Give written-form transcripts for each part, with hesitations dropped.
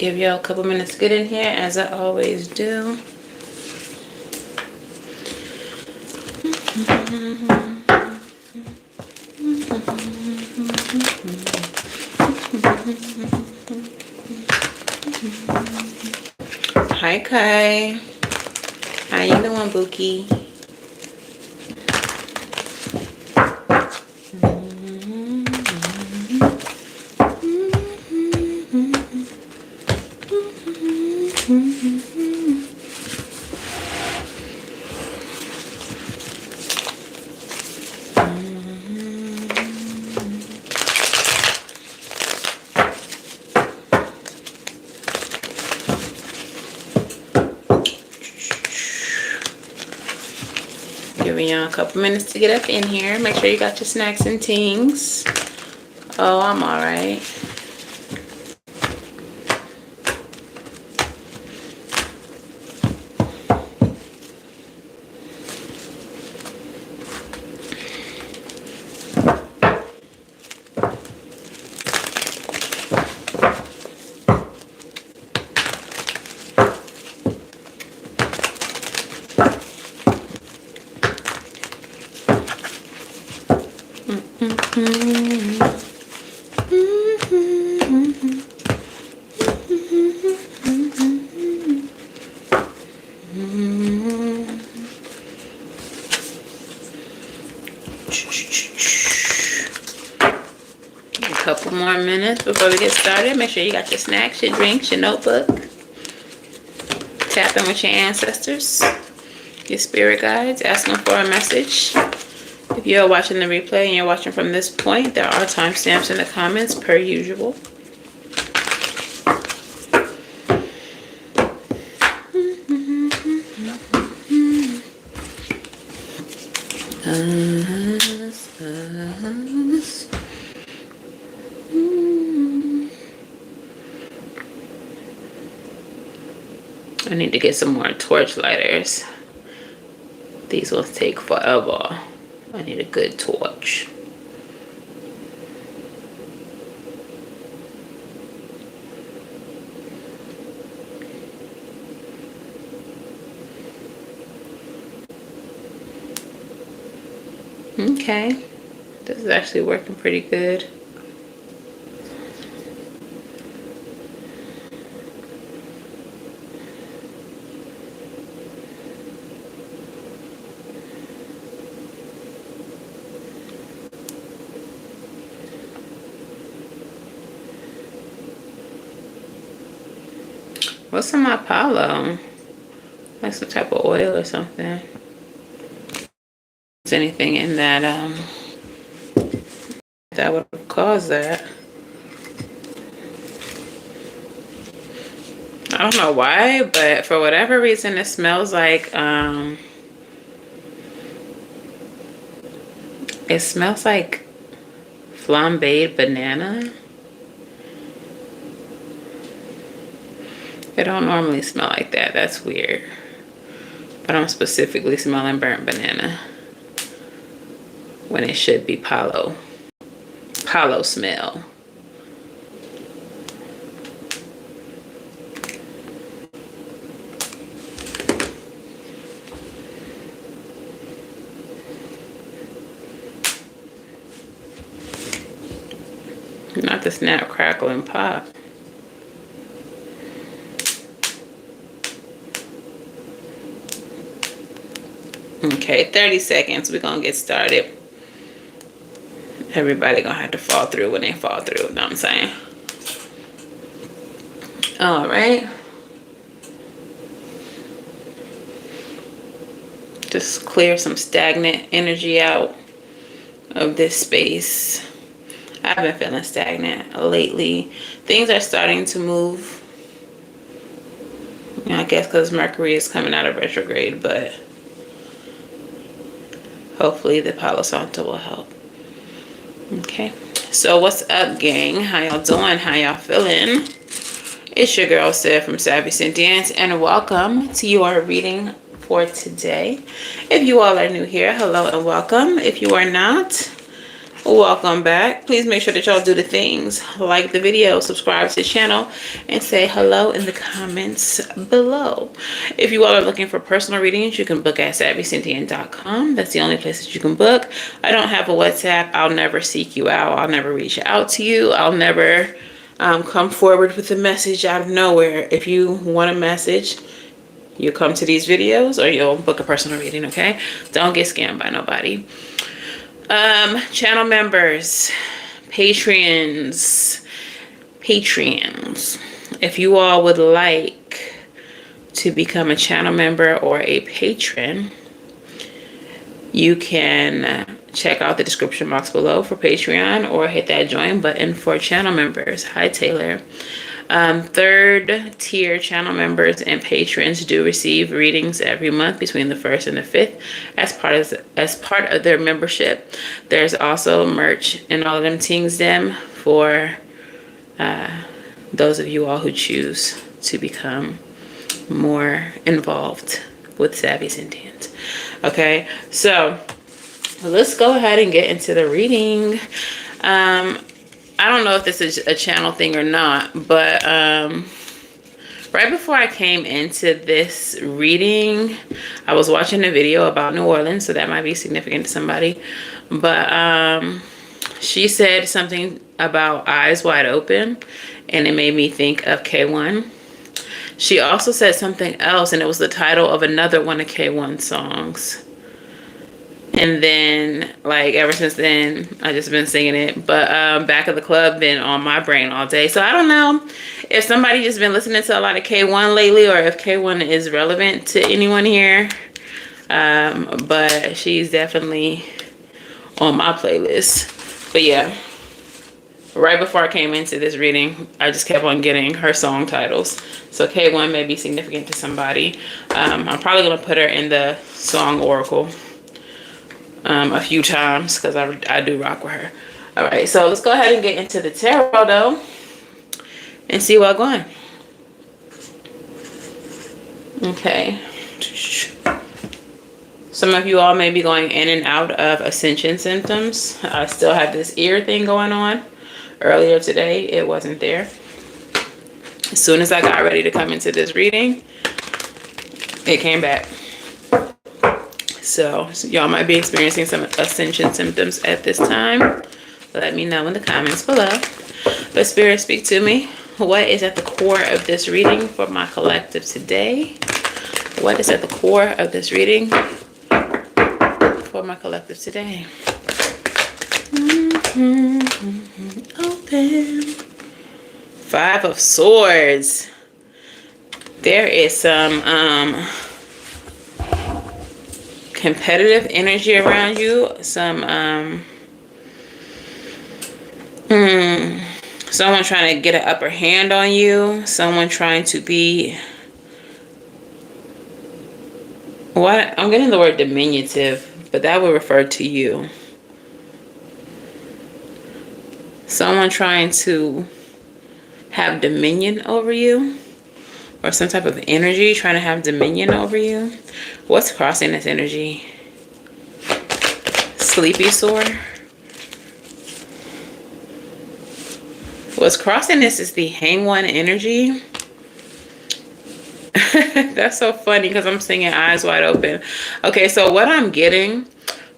Give y'all a couple minutes to get in here, as I always do. Hi, Kai. How you doing, Bookie? Giving y'all a couple minutes to get up in here. Make sure you got your snacks and things. Oh, I'm all right. A couple more minutes before we get started. Make sure you got your snacks, your drinks, your notebook. Tap in with your ancestors, your spirit guides, ask them for a message. If you're watching the replay and you're watching from this point, there are timestamps in the comments per usual. I need to get some more torch lighters. These will take forever. I need a good torch. Okay, this is actually working pretty good. What's in my palo? Like some type of oil or something. Is anything in that that would cause that? I don't know why, but for whatever reason it smells like flambéed banana. It don't normally smell like that. That's weird. But I'm specifically smelling burnt banana when it should be palo. Palo smell. Not the snap, crackle, and pop. Okay, 30 seconds. We're gonna get started. Everybody gonna have to fall through when they fall through, you know what I'm saying? All right. Just clear some stagnant energy out of this space. I've been feeling stagnant lately. Things are starting to move. I guess because Mercury is coming out of retrograde, but hopefully the Palo Santo will help. Okay, so what's up, gang? How y'all doing? How y'all feeling? It's your girl Sid from Savvy Sentience, and welcome to your reading for today. If you all are new here, hello and welcome. If you are not, Welcome back. Please make sure that y'all do the things, like the video, subscribe to the channel, and say hello in the comments below. If you all are looking for personal readings, you can book at SavyCynthia.com. That's the only place that you can book. I don't have a WhatsApp. I'll never seek you out. I'll never reach out to you. I'll never come forward with a message out of nowhere. If you want a message, you come to these videos or you'll book a personal reading, okay? Don't get scammed by nobody. Channel members, Patreons. If you all would like to become a channel member or a patron, you can check out the description box below for Patreon or hit that join button for channel members. Hi, Taylor. Third tier channel members and patrons do receive readings every month between the 1st and the 5th as part of their membership. There's also merch and all of them things for those of you all who choose to become more involved with Savvy Sentience. Okay, so let's go ahead and get into the reading. I don't know if this is a channel thing or not, but right before I came into this reading, I was watching a video about New Orleans, so that might be significant to somebody. But she said something about eyes wide open, and it made me think of K1. She also said something else, and it was the title of another one of K1's songs. And then, like, ever since then, I just been singing it. But Back of the Club been on my brain all day. So I don't know if somebody just been listening to a lot of K1 lately, or if K1 is relevant to anyone here. But she's definitely on my playlist. But yeah, right before I came into this reading, I just kept on getting her song titles. So K1 may be significant to somebody. I'm probably going to put her in the song oracle a few times because I do rock with her. All right, so let's go ahead and get into the tarot though and see what's going. Okay, some of you all may be going in and out of ascension symptoms. I still have this ear thing going on. Earlier today it wasn't there. As soon as I got ready to come into this reading, it came back. So y'all might be experiencing some ascension symptoms at this time. Let me know in the comments below. But Spirit, speak to me. What is at the core of this reading for my collective today? What is at the core of this reading for my collective today? Open. 5 of Swords. There is some competitive energy around you, someone trying to get an upper hand on you, someone trying to be, what I'm getting the word diminutive, but that would refer to you. Someone trying to have dominion over you, or some type of energy trying to have dominion over you. What's crossing this energy? Sleepy sore. What's crossing this is the Hang One energy. That's so funny because I'm singing eyes wide open. Okay, so what I'm getting,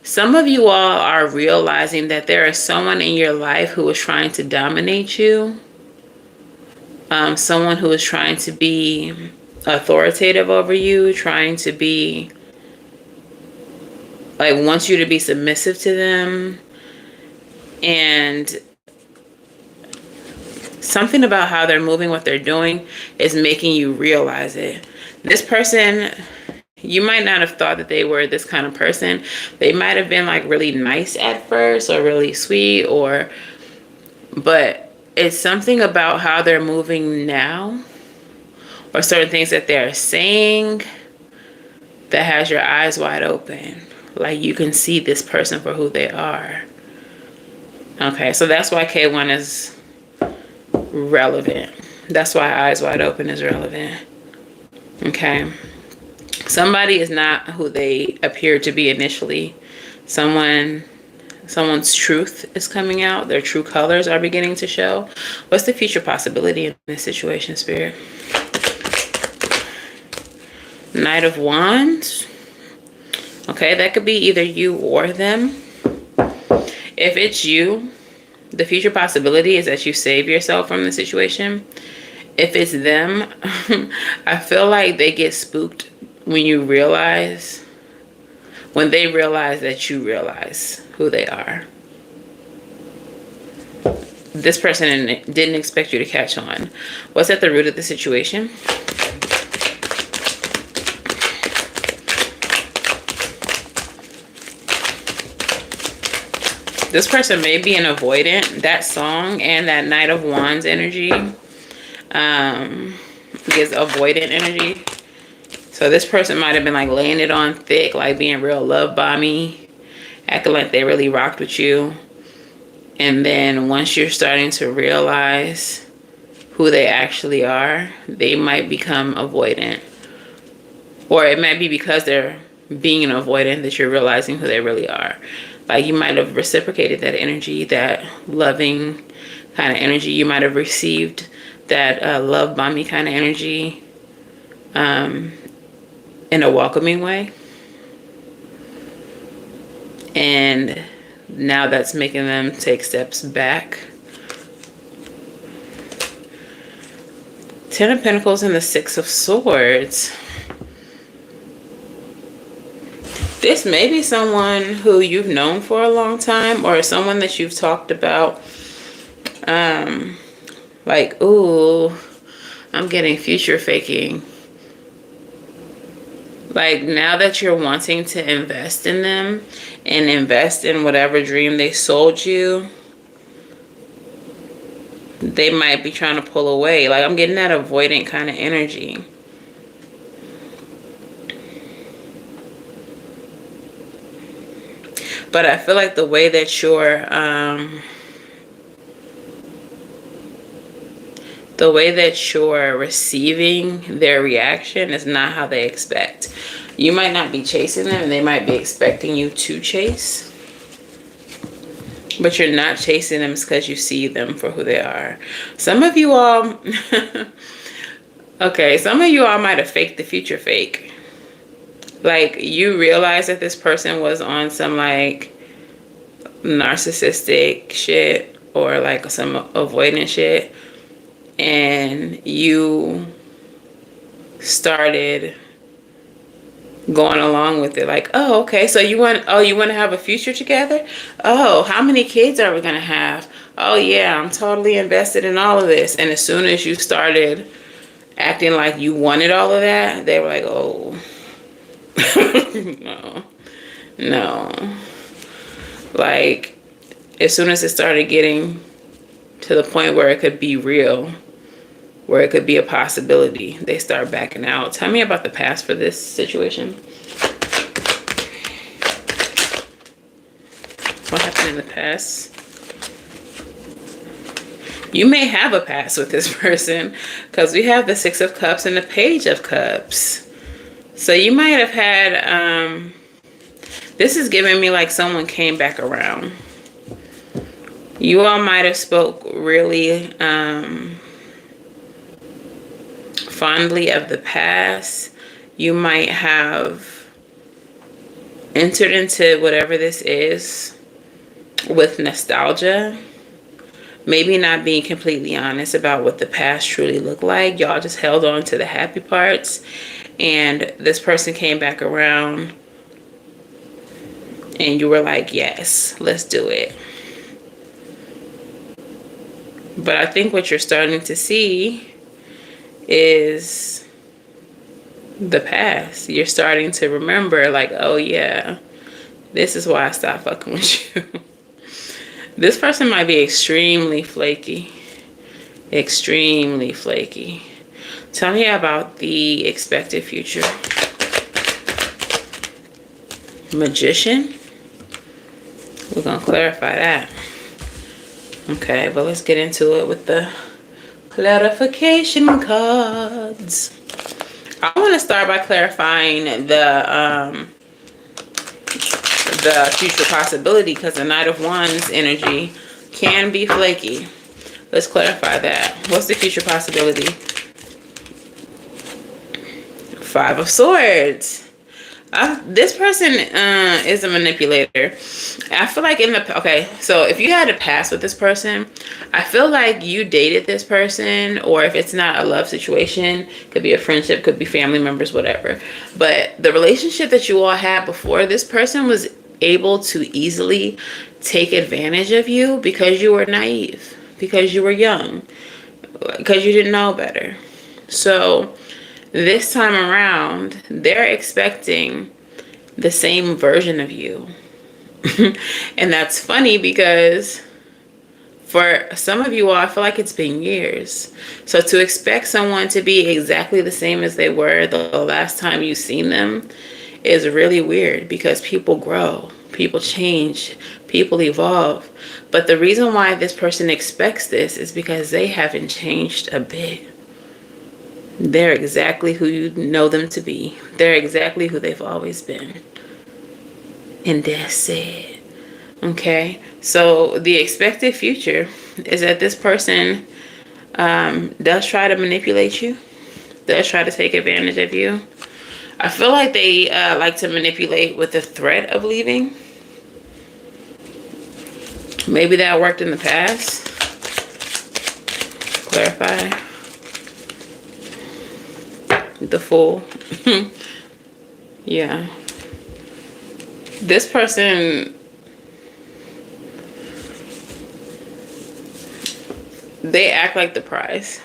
some of you all are realizing that there is someone in your life who is trying to dominate you. Someone who is trying to be authoritative over you, trying to be, like, wants you to be submissive to them. And something about how they're moving, what they're doing, is making you realize it. This person, you might not have thought that they were this kind of person. They might have been, like, really nice at first, or really sweet, but it's something about how they're moving now, or certain things that they're saying, that has your eyes wide open. Like, you can see this person for who they are. Okay, so that's why K1 is relevant. That's why eyes wide open is relevant. Okay. Somebody is not who they appear to be initially. Someone Someone's truth is coming out. Their true colors are beginning to show. What's the future possibility in this situation, Spirit? Knight of Wands. Okay, that could be either you or them. If it's you, the future possibility is that you save yourself from the situation. If it's them, I feel like they get spooked when they realize that you realize who they are. This person didn't expect you to catch on. What's at the root of the situation? This person may be an avoidant. That song and that Knight of Wands energy gives avoidant energy. So this person might have been like laying it on thick, like being real love bomby, acting like they really rocked with you. And then once you're starting to realize who they actually are, they might become avoidant. Or it might be because they're being an avoidant that you're realizing who they really are. Like you might have reciprocated that energy, that loving kind of energy. You might have received that love bomby kind of energy in a welcoming way. And now that's making them take steps back. Ten of Pentacles and the Six of Swords. This may be someone who you've known for a long time, or someone that you've talked about. Like, ooh, I'm getting future faking. Like now that you're wanting to invest in them and invest in whatever dream they sold you, they might be trying to pull away. Like I'm getting that avoidant kind of energy. But I feel like the way that you're receiving their reaction is not how they expect. You might not be chasing them, and they might be expecting you to chase. But you're not chasing them because you see them for who they are. Some of you all, okay, some of you all might have faked the future fake. Like you realize that this person was on some like narcissistic shit or like some avoidant shit, and you started going along with it. Like, oh, okay, so you want to have a future together? Oh, how many kids are we gonna have? Oh yeah, I'm totally invested in all of this. And as soon as you started acting like you wanted all of that, they were like, oh no. Like as soon as it started getting to the point where it could be real, where it could be a possibility, they start backing out. Tell me about the past for this situation. What happened in the past? You may have a past with this person because we have the Six of Cups and the Page of Cups. So you might have had, this is giving me like someone came back around. You all might have spoke really fondly of the past. You might have entered into whatever this is with nostalgia. Maybe not being completely honest about what the past truly looked like. Y'all just held on to the happy parts. And this person came back around and you were like, yes, let's do it. But I think what you're starting to see is the past. You're starting to remember like, oh yeah, this is why I stopped fucking with you. This person might be extremely flaky. Extremely flaky. Tell me about the expected future. Magician. We're going to clarify that. Okay, but let's get into it with the clarification cards. I want to start by clarifying the the future possibility, because the Knight of Wands energy can be flaky. Let's clarify that. What's the future possibility? Five of Swords. This person is a manipulator. I feel like okay, so if you had a past with this person, I feel like you dated this person, or if it's not a love situation, could be a friendship, could be family members, whatever. But the relationship that you all had before, this person was able to easily take advantage of you because you were naive, because you were young, because you didn't know better. So this time around, they're expecting the same version of you. And that's funny because for some of you all, I feel like it's been years. So to expect someone to be exactly the same as they were the last time you've seen them is really weird, because people grow, people change, people evolve. But the reason why this person expects this is because they haven't changed a bit. They're exactly who you know them to be. They're exactly who they've always been. And that's it. Okay? So the expected future is that this person does try to manipulate you, does try to take advantage of you. I feel like they like to manipulate with the threat of leaving. Maybe that worked in the past. Clarify. The Fool. Yeah. This person, they act like the prize.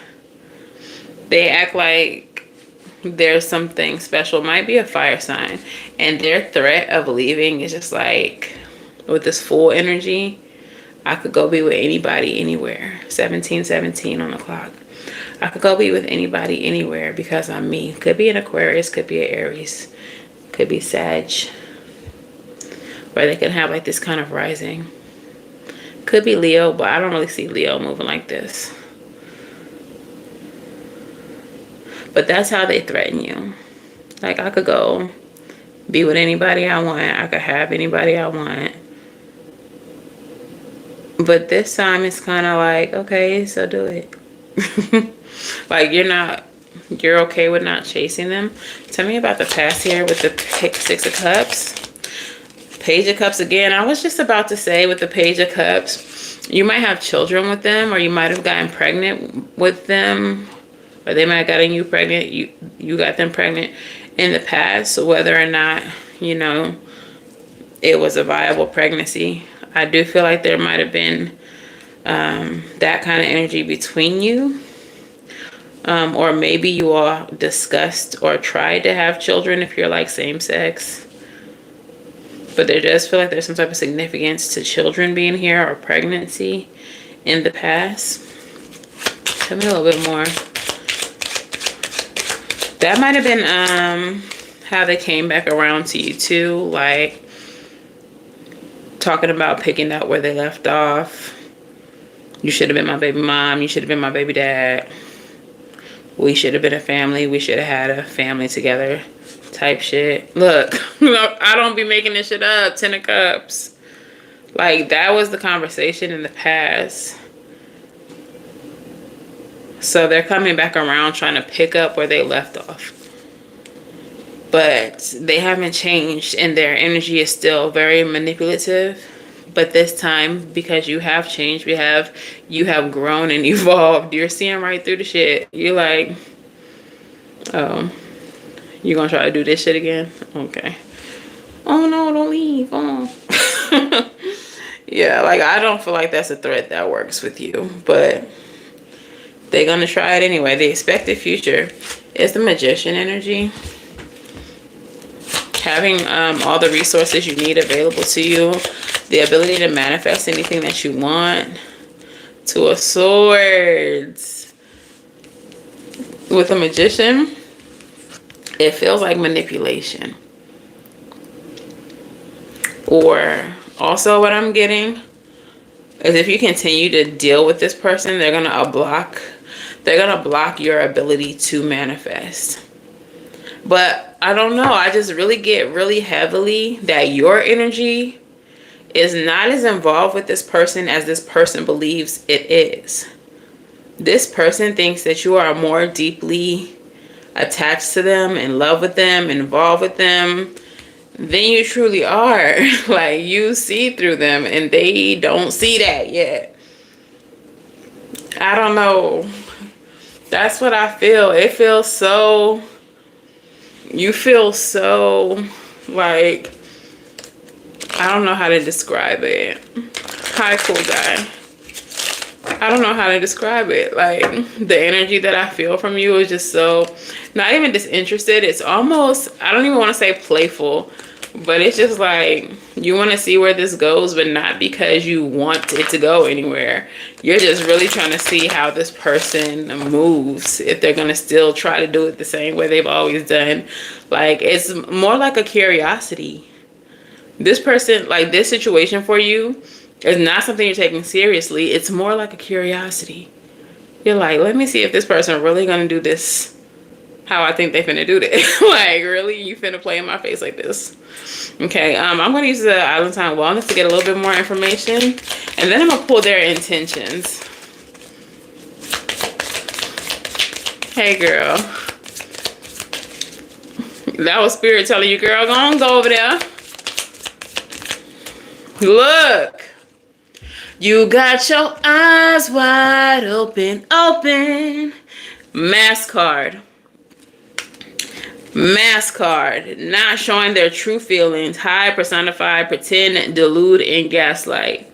They act like there's something special. Might be a fire sign. And their threat of leaving is just like, with this Fool energy, I could go be with anybody, anywhere. 1717 on the clock. I could go be with anybody, anywhere, because I'm me. Could be an Aquarius, could be an Aries, could be Sag. Or they can have like this kind of rising. Could be Leo, but I don't really see Leo moving like this. But that's how they threaten you. Like, I could go be with anybody I want. I could have anybody I want. But this time it's kind of like, okay, so do it. Like, you're okay with not chasing them. Tell me about the past here with the Six of Cups. Page of Cups again. I was just about to say, with the Page of Cups, you might have children with them, or you might have gotten pregnant with them, or they might have gotten you pregnant. You got them pregnant in the past. So whether or not, you know, it was a viable pregnancy, I do feel like there might have been that kind of energy between you. Or maybe you all discussed or tried to have children if you're like same sex. But there does feel like there's some type of significance to children being here, or pregnancy in the past. Tell me a little bit more. That might have been how they came back around to you too. Like, talking about picking up where they left off. You should have been my baby mom. You should have been my baby dad. We should have been a family. We should have had a family together type shit. Look, I don't be making this shit up. 10 of Cups. Like, that was the conversation in the past. So they're coming back around trying to pick up where they left off. But they haven't changed, and their energy is still very manipulative. But this time, because you have changed, you have grown and evolved. You're seeing right through the shit. You're like, oh, you gonna try to do this shit again? Okay. Oh no, don't leave. Oh. Yeah, like, I don't feel like that's a threat that works with you, but they're gonna try it anyway. The expected future is the Magician energy. Having all the resources you need available to you, the ability to manifest anything that you want. Two of Swords. With a Magician, it feels like manipulation. Or also what I'm getting is, if you continue to deal with this person, they're gonna block your ability to manifest. But I don't know. I just really get really heavily that your energy is not as involved with this person as this person believes it is. This person thinks that you are more deeply attached to them, in love with them, involved with them, than you truly are. Like, you see through them and they don't see that yet. I don't know. That's what I feel. It feels so, you feel so like, I don't know how to describe it. Hi, cool guy. I don't know how to describe it. Like, the energy that I feel from you is just so, not even disinterested. It's almost, I don't even want to say playful, but it's just like, you want to see where this goes, but not because you want it to go anywhere. You're just really trying to see how this person moves, if they're going to still try to do it the same way they've always done. Like, it's more like a curiosity. This person, like, this situation for you is not something you're taking seriously. It's more like a curiosity. You're like, let me see if this person really gonna do this how I think they finna do this. Like, really? You finna play in my face like this? Okay, I'm gonna use the Island Time Wellness to get a little bit more information. And then I'm gonna pull their intentions. Hey, girl. That was Spirit telling you, girl, go over there. Look. You got your eyes wide open, open. Mask card. Mask card. Not showing their true feelings. Hide, personify, pretend, delude, and gaslight.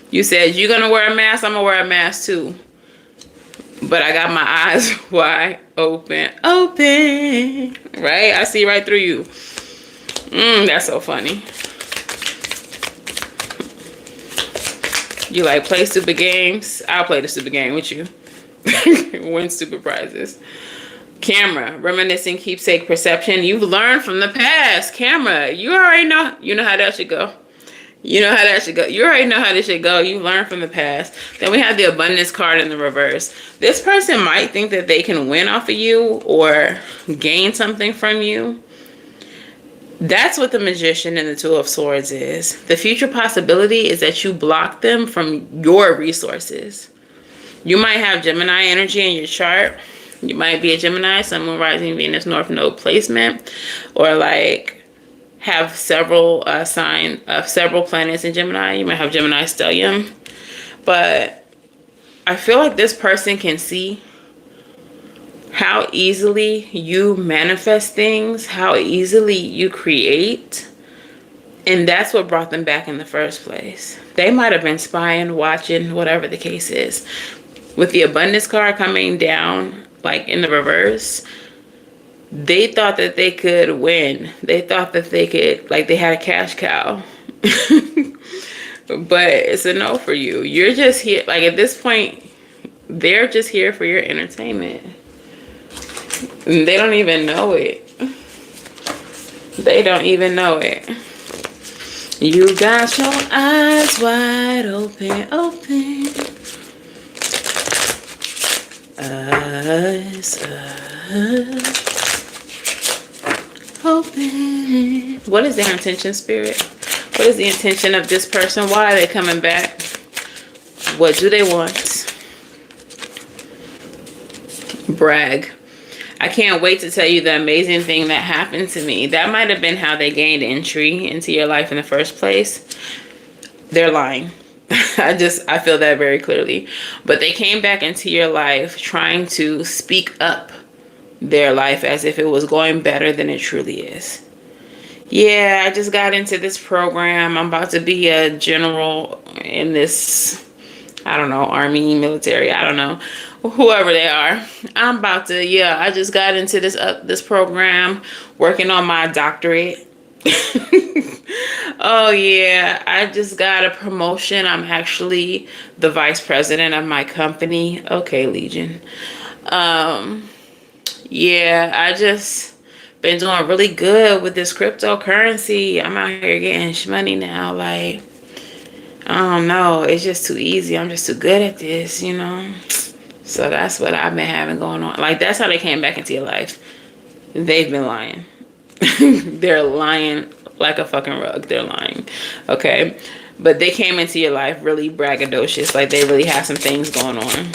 You said, you're going to wear a mask? I'm going to wear a mask too. But I got my eyes wide open, open. Right? I see right through you. That's so funny. You like play stupid games? I'll play the stupid game with you. Win stupid prizes. Camera, reminiscing, keepsake, perception. You've learned from the past. Camera, you already know. You know how that should go. You know how that should go. You already know how this should go. You learned from the past. Then we have the abundance card in the reverse. This person might think that they can win off of you or gain something from you. That's what the Magician and the Two of Swords is. The future possibility is that you block them from your resources. You might have Gemini energy in your chart. You might be a Gemini, Sun, Moon, Rising, Venus, North Node placement, or like have several several planets in Gemini. You might have Gemini stellium. But I feel like this person can see how easily you manifest things, how easily you create. And that's what brought them back in the first place. They might have been spying, watching, whatever the case is. With the abundance card coming down, like in the reverse, they thought that they could win. They thought that they could, like they had a cash cow. But it's a no for you. You're just here, like at this point, they're just here for your entertainment. They don't even know it. They don't even know it. You got your eyes wide open, open. Eyes open. What is their intention, Spirit? What is the intention of this person? Why are they coming back? What do they want? Brag. I can't wait to tell you the amazing thing that happened to me. That might have been how they gained entry into your life in the first place. They're lying. I feel that very clearly. But they came back into your life trying to speak up their life as if it was going better than it truly is. Yeah, I just got into this program. I'm about to be a general in this, I don't know, army, military, I don't know. Whoever they are, I'm about to, yeah, I just got into this program, working on my doctorate. Oh yeah, I just got a promotion. I'm actually the vice president of my company. Okay, Legion. Yeah, I just been doing really good with this cryptocurrency. I'm out here getting money now. Like, I don't know, it's just too easy. I'm just too good at this, you know. So that's what I've been having going on. Like, that's how they came back into your life. They've been lying. They're lying like a fucking rug. They're lying. Okay? But they came into your life really braggadocious. Like they really have some things going on.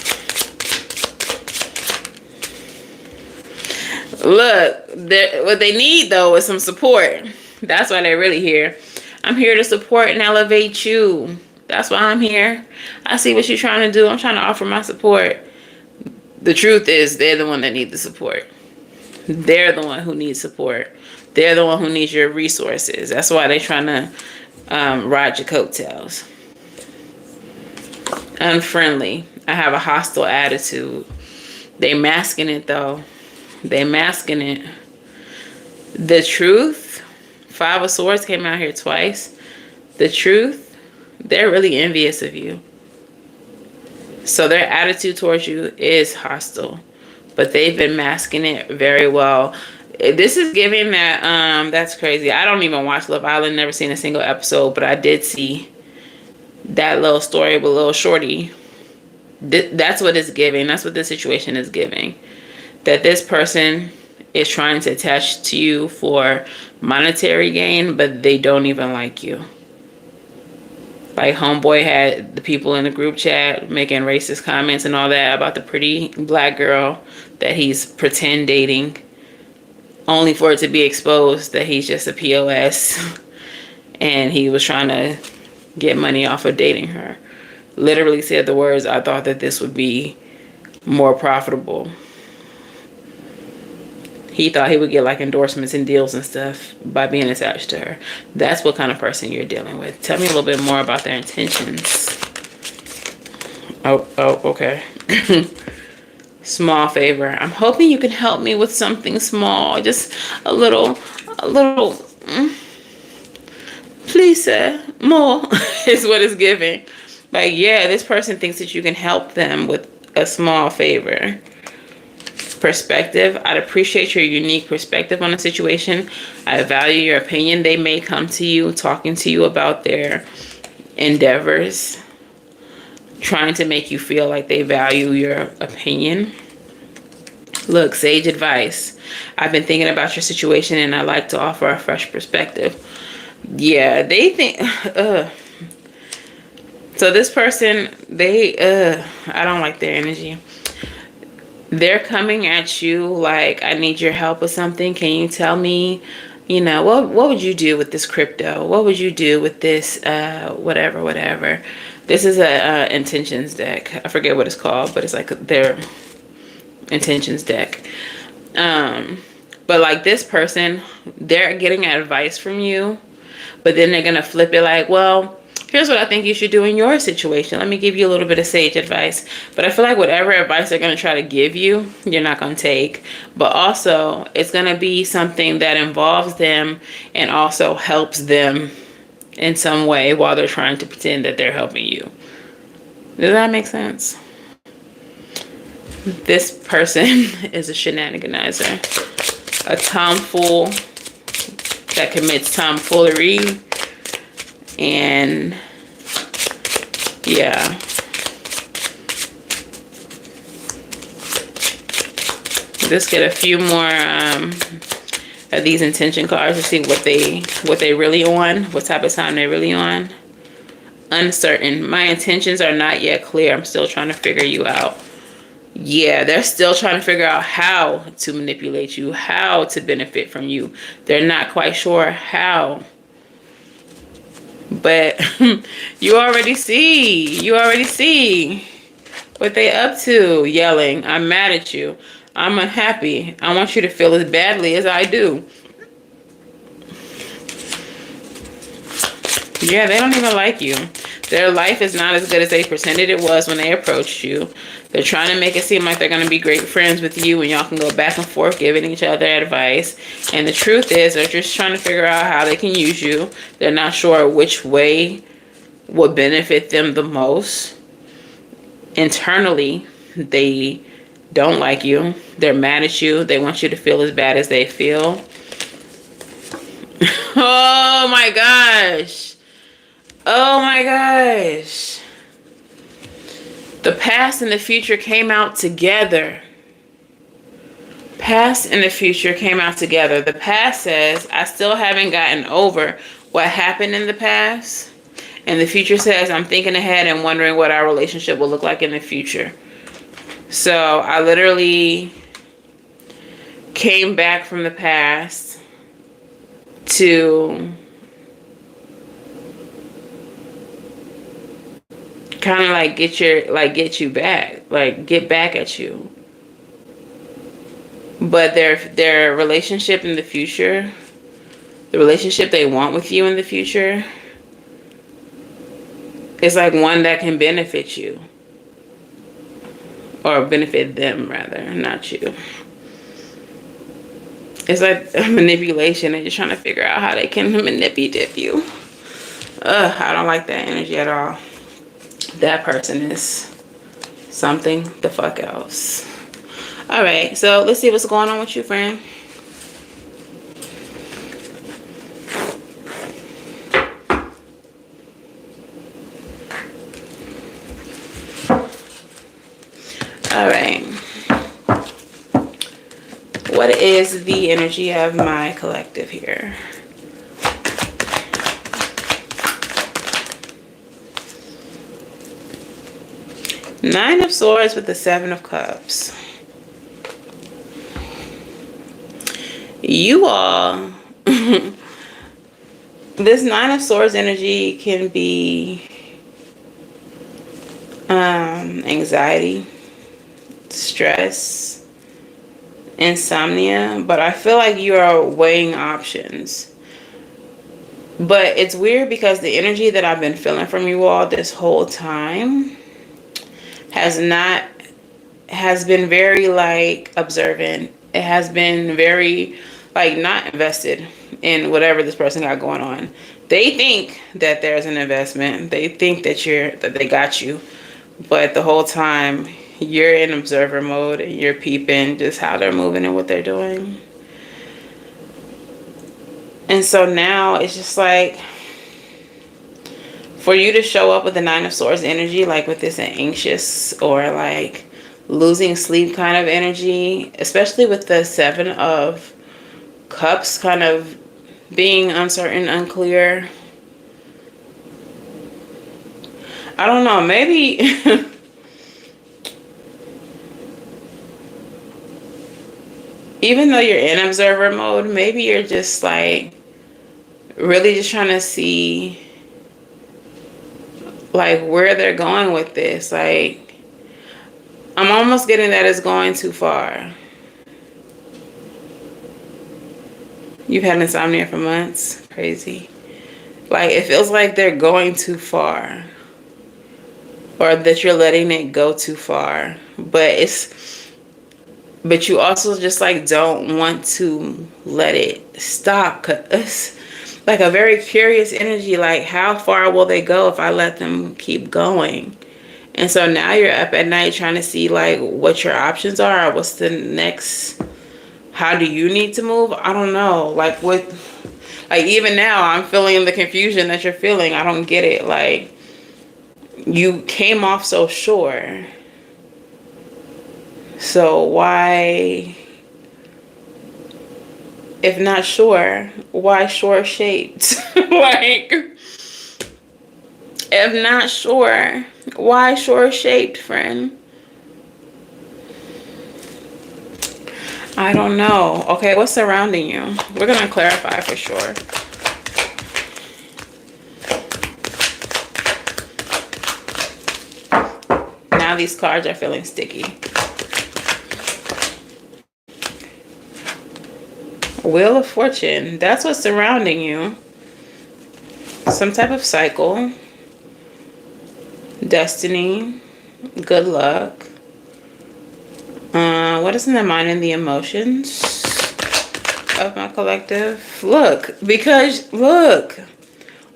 Look, what they need though is some support. That's why they're really here. I'm here to support and elevate you. That's why I'm here. I see what you're trying to do. I'm trying to offer my support. The truth is they're the one that needs the support. They're the one who needs support. They're the one who needs your resources. That's why they're trying to ride your coattails. Unfriendly. I have a hostile attitude. They masking it though. They masking it. The truth. 5 of Swords came out here twice. The truth. They're really envious of you. So their attitude towards you is hostile. But they've been masking it very well. This is giving that, that's crazy. I don't even watch Love Island. Never seen a single episode. But I did see that little story with little shorty. That's what it's giving. That's what the situation is giving. That this person is trying to attach to you for monetary gain, but they don't even like you. Like homeboy had the people in the group chat making racist comments and all that about the pretty black girl that he's pretend dating, only for it to be exposed that he's just a POS and he was trying to get money off of dating her. Literally said the words, "I thought that this would be more profitable." He thought he would get like endorsements and deals and stuff by being attached to her. That's what kind of person you're dealing with. Tell me a little bit more about their intentions. Oh, okay. Small favor. I'm hoping you can help me with something small. Just a little. Please, sir, more is what it's giving. Like, yeah, this person thinks that you can help them with a small favor. Perspective. I'd appreciate your unique perspective on the situation. I value your opinion. They may come to you talking to you about their endeavors, trying to make you feel like they value your opinion. Look, sage advice. I've been thinking about your situation and I like to offer a fresh perspective. Yeah, they think so this person, I don't like their energy. They're coming at you like, I need your help with something. Can you tell me, you know, what would you do with this crypto? What would you do with this, whatever. This is a intentions deck. I forget what it's called, but it's like their intentions deck. But like this person, they're getting advice from you, but then they're going to flip it like, well, here's what I think you should do in your situation. Let me give you a little bit of sage advice. But I feel like whatever advice they're going to try to give you, you're not going to take. But also, it's going to be something that involves them and also helps them in some way while they're trying to pretend that they're helping you. Does that make sense? This person is a shenaniganizer. A tomfool that commits tomfoolery. And yeah, just get a few more of these intention cards to see what they really on, what type of time they're really on. Uncertain. My intentions are not yet clear. I'm still trying to figure you out. Yeah, they're still trying to figure out how to manipulate you, how to benefit from you. They're not quite sure how. But you already see what they up to. Yelling, I'm mad at you. I'm unhappy. I want you to feel as badly as I do. Yeah, they don't even like you. Their life is not as good as they pretended it was when they approached you. They're trying to make it seem like they're going to be great friends with you and y'all can go back and forth giving each other advice. And the truth is they're just trying to figure out how they can use you. They're not sure which way would benefit them the most. Internally, they don't like you. They're mad at you. They want you to feel as bad as they feel. Oh my gosh. Oh my gosh. The past and the future came out together. past and the future came out together. The past says, I still haven't gotten over what happened in the past. And the future says, I'm thinking ahead and wondering what our relationship will look like in the future. So I literally came back from the past to kind of like get you back, like get back at you. But their relationship in the future, the relationship they want with you in the future, is like one that can benefit you. Or benefit them, rather, not you. It's like a manipulation. They're just trying to figure out how they can manipulate you. I don't like that energy at all. That person is something the fuck else. All right, so let's see what's going on with you, friend. All right. What is the energy of my collective here? Nine of Swords with the Seven of Cups. You all, this Nine of Swords energy can be anxiety, stress, insomnia, but I feel like you are weighing options. But it's weird because the energy that I've been feeling from you all this whole time has been very like observant. It has been very like not invested in whatever this person got going on. They think that there's an investment. They think that they got you, but the whole time you're in observer mode and you're peeping just how they're moving and what they're doing. And so now it's just like, for you to show up with the Nine of Swords energy, like with this anxious or like losing sleep kind of energy, especially with the Seven of Cups kind of being uncertain, unclear. I don't know, maybe even though you're in observer mode, maybe you're just like really just trying to see like where they're going with this. Like, I'm almost getting that it's going too far. You've had insomnia for months. Crazy. Like, it feels like they're going too far. Or that you're letting it go too far. But you also just like don't want to let it stop. 'Cause like a very curious energy, like how far will they go if I let them keep going? And so now you're up at night trying to see like what your options are, or what's the next, how do you need to move? I don't know. Like even now I'm feeling the confusion that you're feeling. I don't get it. Like, you came off so sure. So why, if not sure, why sure shaped? Like, if not sure, why sure shaped, friend? I don't know. Okay, what's surrounding you? We're gonna clarify for sure. Now these cards are feeling sticky. Wheel of Fortune, that's what's surrounding you. Some type of cycle, destiny, good luck. What is in the mind and the emotions of my collective? Look, because look.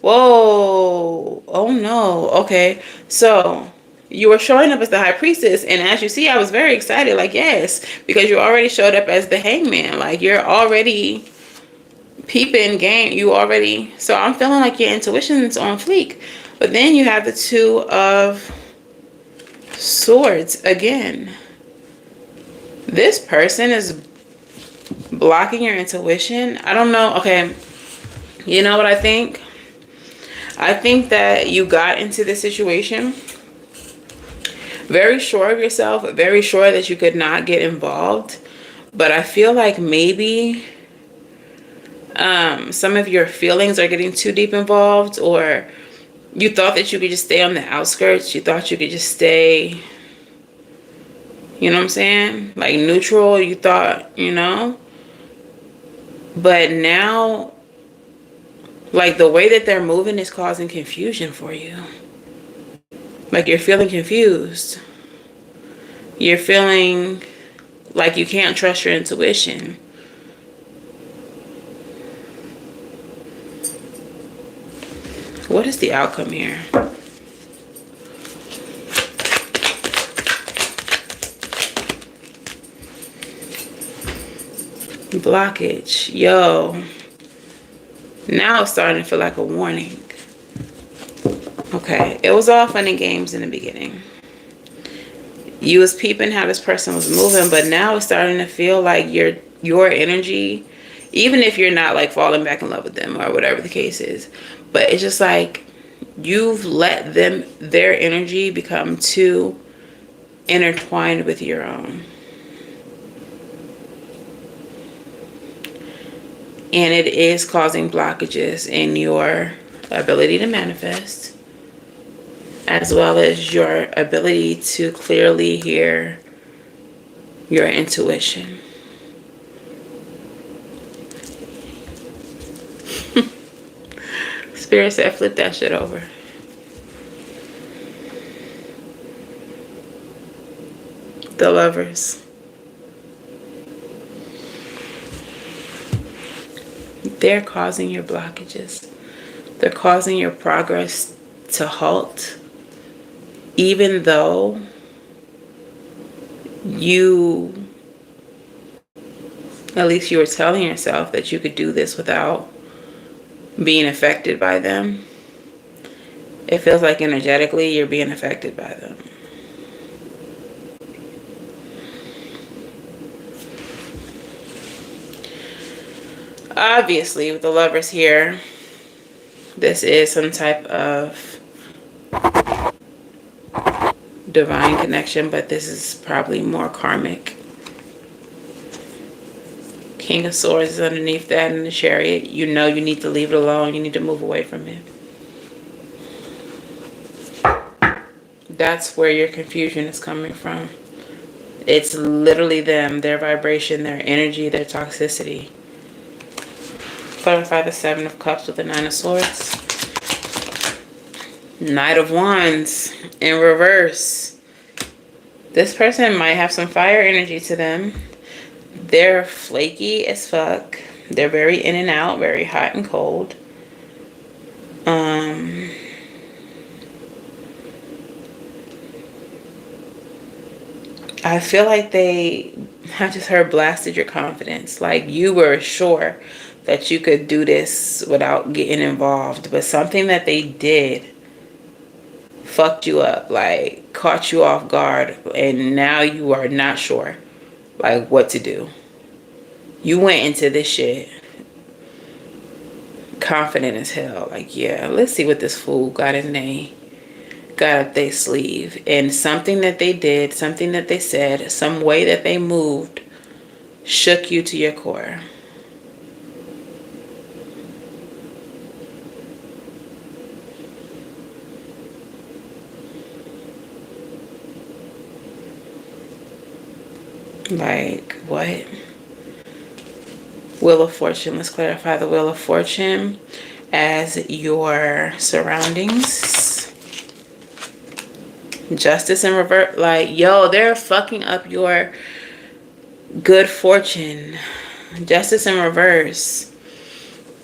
Whoa. Oh no. Okay. So you were showing up as the High Priestess, and as you see, I was very excited. Like, yes, because you already showed up as the Hangman. Like, you're already peeping game. So I'm feeling like your intuition's on fleek. But then you have the Two of Swords again. This person is blocking your intuition. I don't know. Okay, you know what I think? I think that you got into this situation very sure of yourself, very sure that you could not get involved. But I feel like maybe some of your feelings are getting too deep involved, or you thought that you could just stay on the outskirts. You thought you could just stay, you know what I'm saying? Like neutral, you thought, you know? But now, like the way that they're moving is causing confusion for you. Like you're feeling confused. You're feeling like you can't trust your intuition. What is the outcome here? Blockage. Yo. Now it's starting to feel like a warning. Okay. It was all fun and games in the beginning. You was peeping how this person was moving, but now it's starting to feel like your energy, even if you're not like falling back in love with them or whatever the case is, but it's just like you've let their energy become too intertwined with your own. And it is causing blockages in your ability to manifest, as well as your ability to clearly hear your intuition. Spirit said, flip that shit over. The Lovers. They're causing your blockages. They're causing your progress to halt, even though you, at least you were telling yourself that you could do this without being affected by them. It feels like energetically you're being affected by them. Obviously, with the Lovers here, this is some type of divine connection, but this is probably more karmic. King of Swords is underneath that in the Chariot. You know you need to leave it alone. You need to move away from it. That's where your confusion is coming from. It's literally them, their vibration, their energy, their toxicity. Clarify the Seven of Cups with the Nine of Swords. Knight of Wands in reverse. This person might have some fire energy to them. They're flaky as fuck. They're very in and out, very hot and cold. I feel like I just heard blasted your confidence. Like you were sure that you could do this without getting involved, but something that they did fucked you up, like caught you off guard, and now you are not sure like what to do. You went into this shit confident as hell, like, yeah, let's see what this fool got up their sleeve. And something that they did, something that they said, some way that they moved shook you to your core. Like, what? Wheel of Fortune. Let's clarify the Wheel of Fortune as your surroundings. Justice in reverse. Like, yo, they're fucking up your good fortune. Justice in reverse.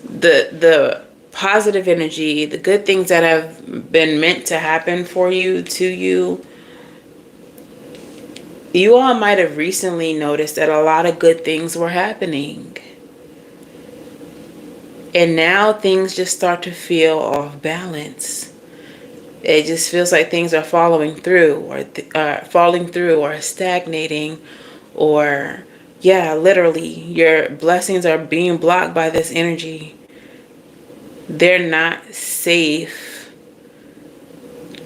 The positive energy, the good things that have been meant to happen for you, to you. You all might have recently noticed that a lot of good things were happening. And now things just start to feel off balance. It just feels like things are falling through or stagnating, or Yeah, literally, your blessings are being blocked by this energy. They're not safe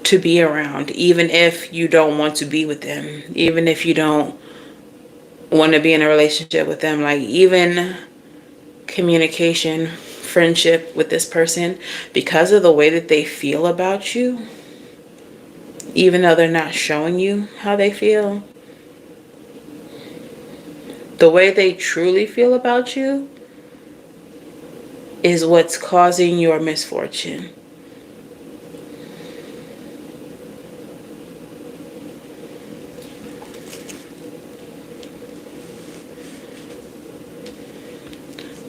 to be around, even if you don't want to be with them, even if you don't want to be in a relationship with them. Like, even communication, friendship with this person, because of the way that they feel about you, even though they're not showing you how they feel, the way they truly feel about you is what's causing your misfortune.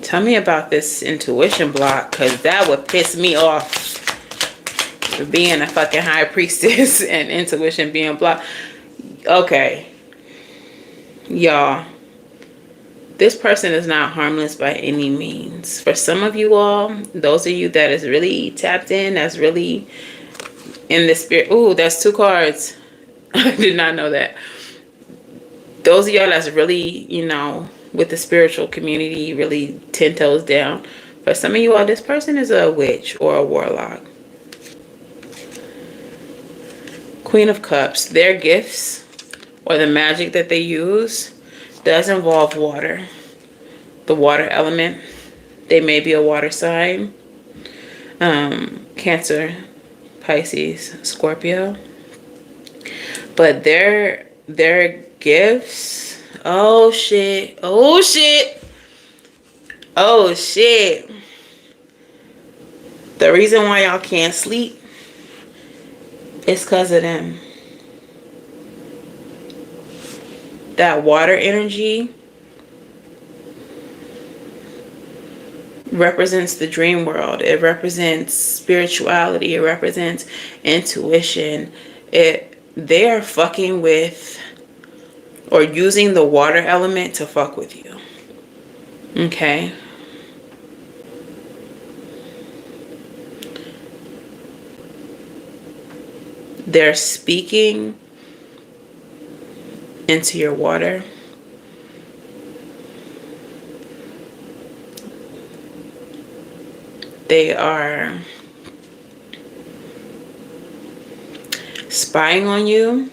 Tell me about this intuition block, because that would piss me off. Being a fucking high priestess and intuition being blocked. Okay. Y'all. This person is not harmless by any means. For some of you all, those of you that is really tapped in, that's really in the spirit. Ooh, that's 2 cards. I did not know that. Those of y'all that's really, you know, with the spiritual community, really 10 toes down. For some of you all, this person is a witch or a warlock. Queen of Cups. Their gifts or the magic that they use does involve water. The water element. They may be a water sign. Cancer, Pisces, Scorpio. But their gifts. Oh shit. Oh shit. Oh shit. The reason why y'all can't sleep is because of them. That water energy represents the dream world. It represents spirituality. It represents intuition. They are fucking with or using the water element to fuck with you. Okay? They're speaking into your water. They are spying on you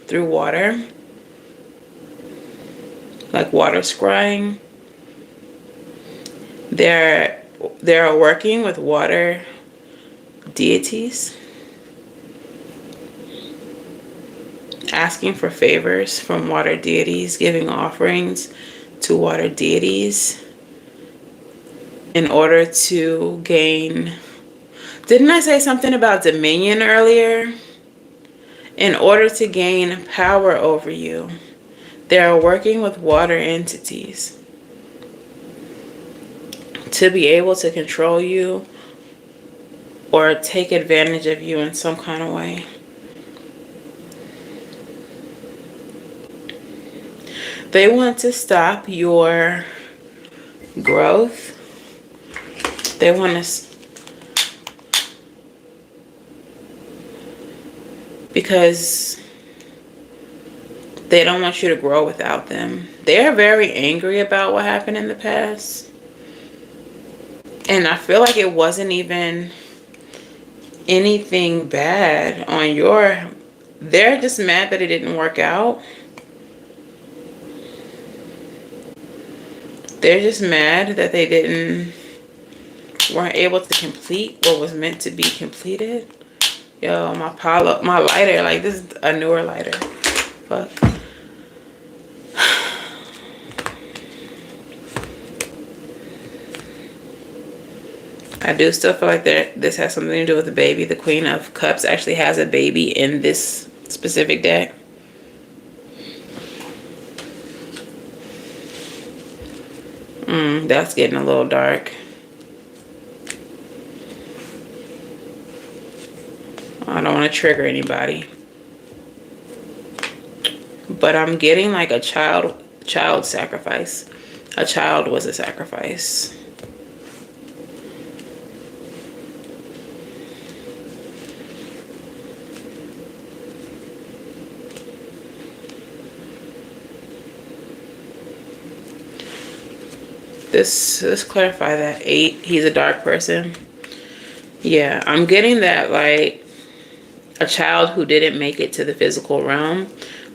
through water, like water scrying. They're working with water deities, asking for favors from water deities, giving offerings to water deities in order to gain. Didn't I say something about dominion earlier? In order to gain power over you, they are working with water entities to be able to control you or take advantage of you in some kind of way. They want to stop your growth. They want to, because they don't want you to grow without them. They're very angry about what happened in the past. And I feel like it wasn't even anything bad on your... They're just mad that it didn't work out. They're just mad that they weren't able to complete what was meant to be completed. Yo, my lighter, like, this is a newer lighter. Fuck. I do still feel like this has something to do with the baby. The Queen of Cups actually has a baby in this specific deck. That's getting a little dark. I don't want to trigger anybody. But I'm getting like a child sacrifice. A child was a sacrifice. let's clarify that. 8, he's a dark person. Yeah, I'm getting that, like, a child who didn't make it to the physical realm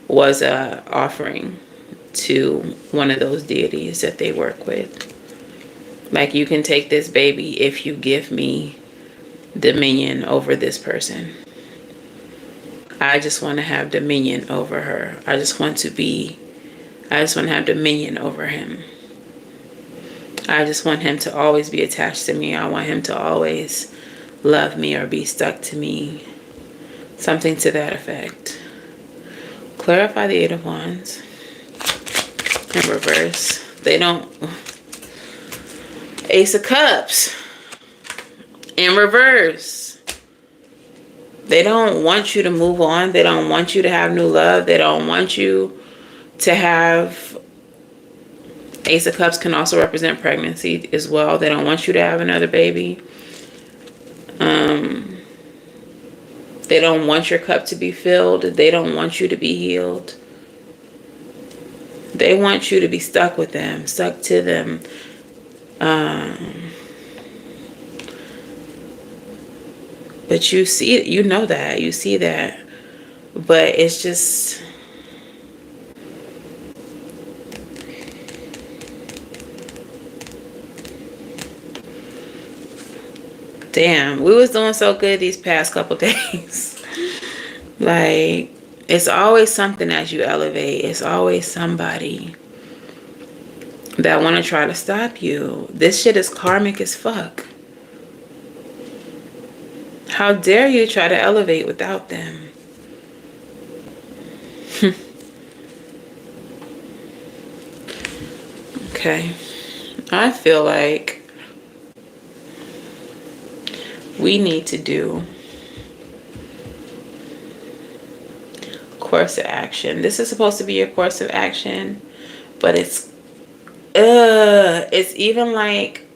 was a offering to one of those deities that they work with. Like, you can take this baby if you give me dominion over this person. I just want to have dominion over her. I just want to have dominion over him. I just want him to always be attached to me. I want him to always love me or be stuck to me. Something to that effect. Clarify the 8 of Wands. In reverse. They don't... Ace of Cups. In reverse. They don't want you to move on. They don't want you to have new love. They don't want you to have... Ace of Cups can also represent pregnancy as well. They don't want you to have another baby. They don't want your cup to be filled. They don't want you to be healed. They want you to be stuck with them, stuck to them. But you see, you know that, you see that. But it's just... Damn, we was doing so good these past couple days. Like, it's always something as you elevate. It's always somebody that want to try to stop you. This shit is karmic as fuck. How dare you try to elevate without them? Okay. I feel like we need to do course of action. This is supposed to be your course of action, but it's even like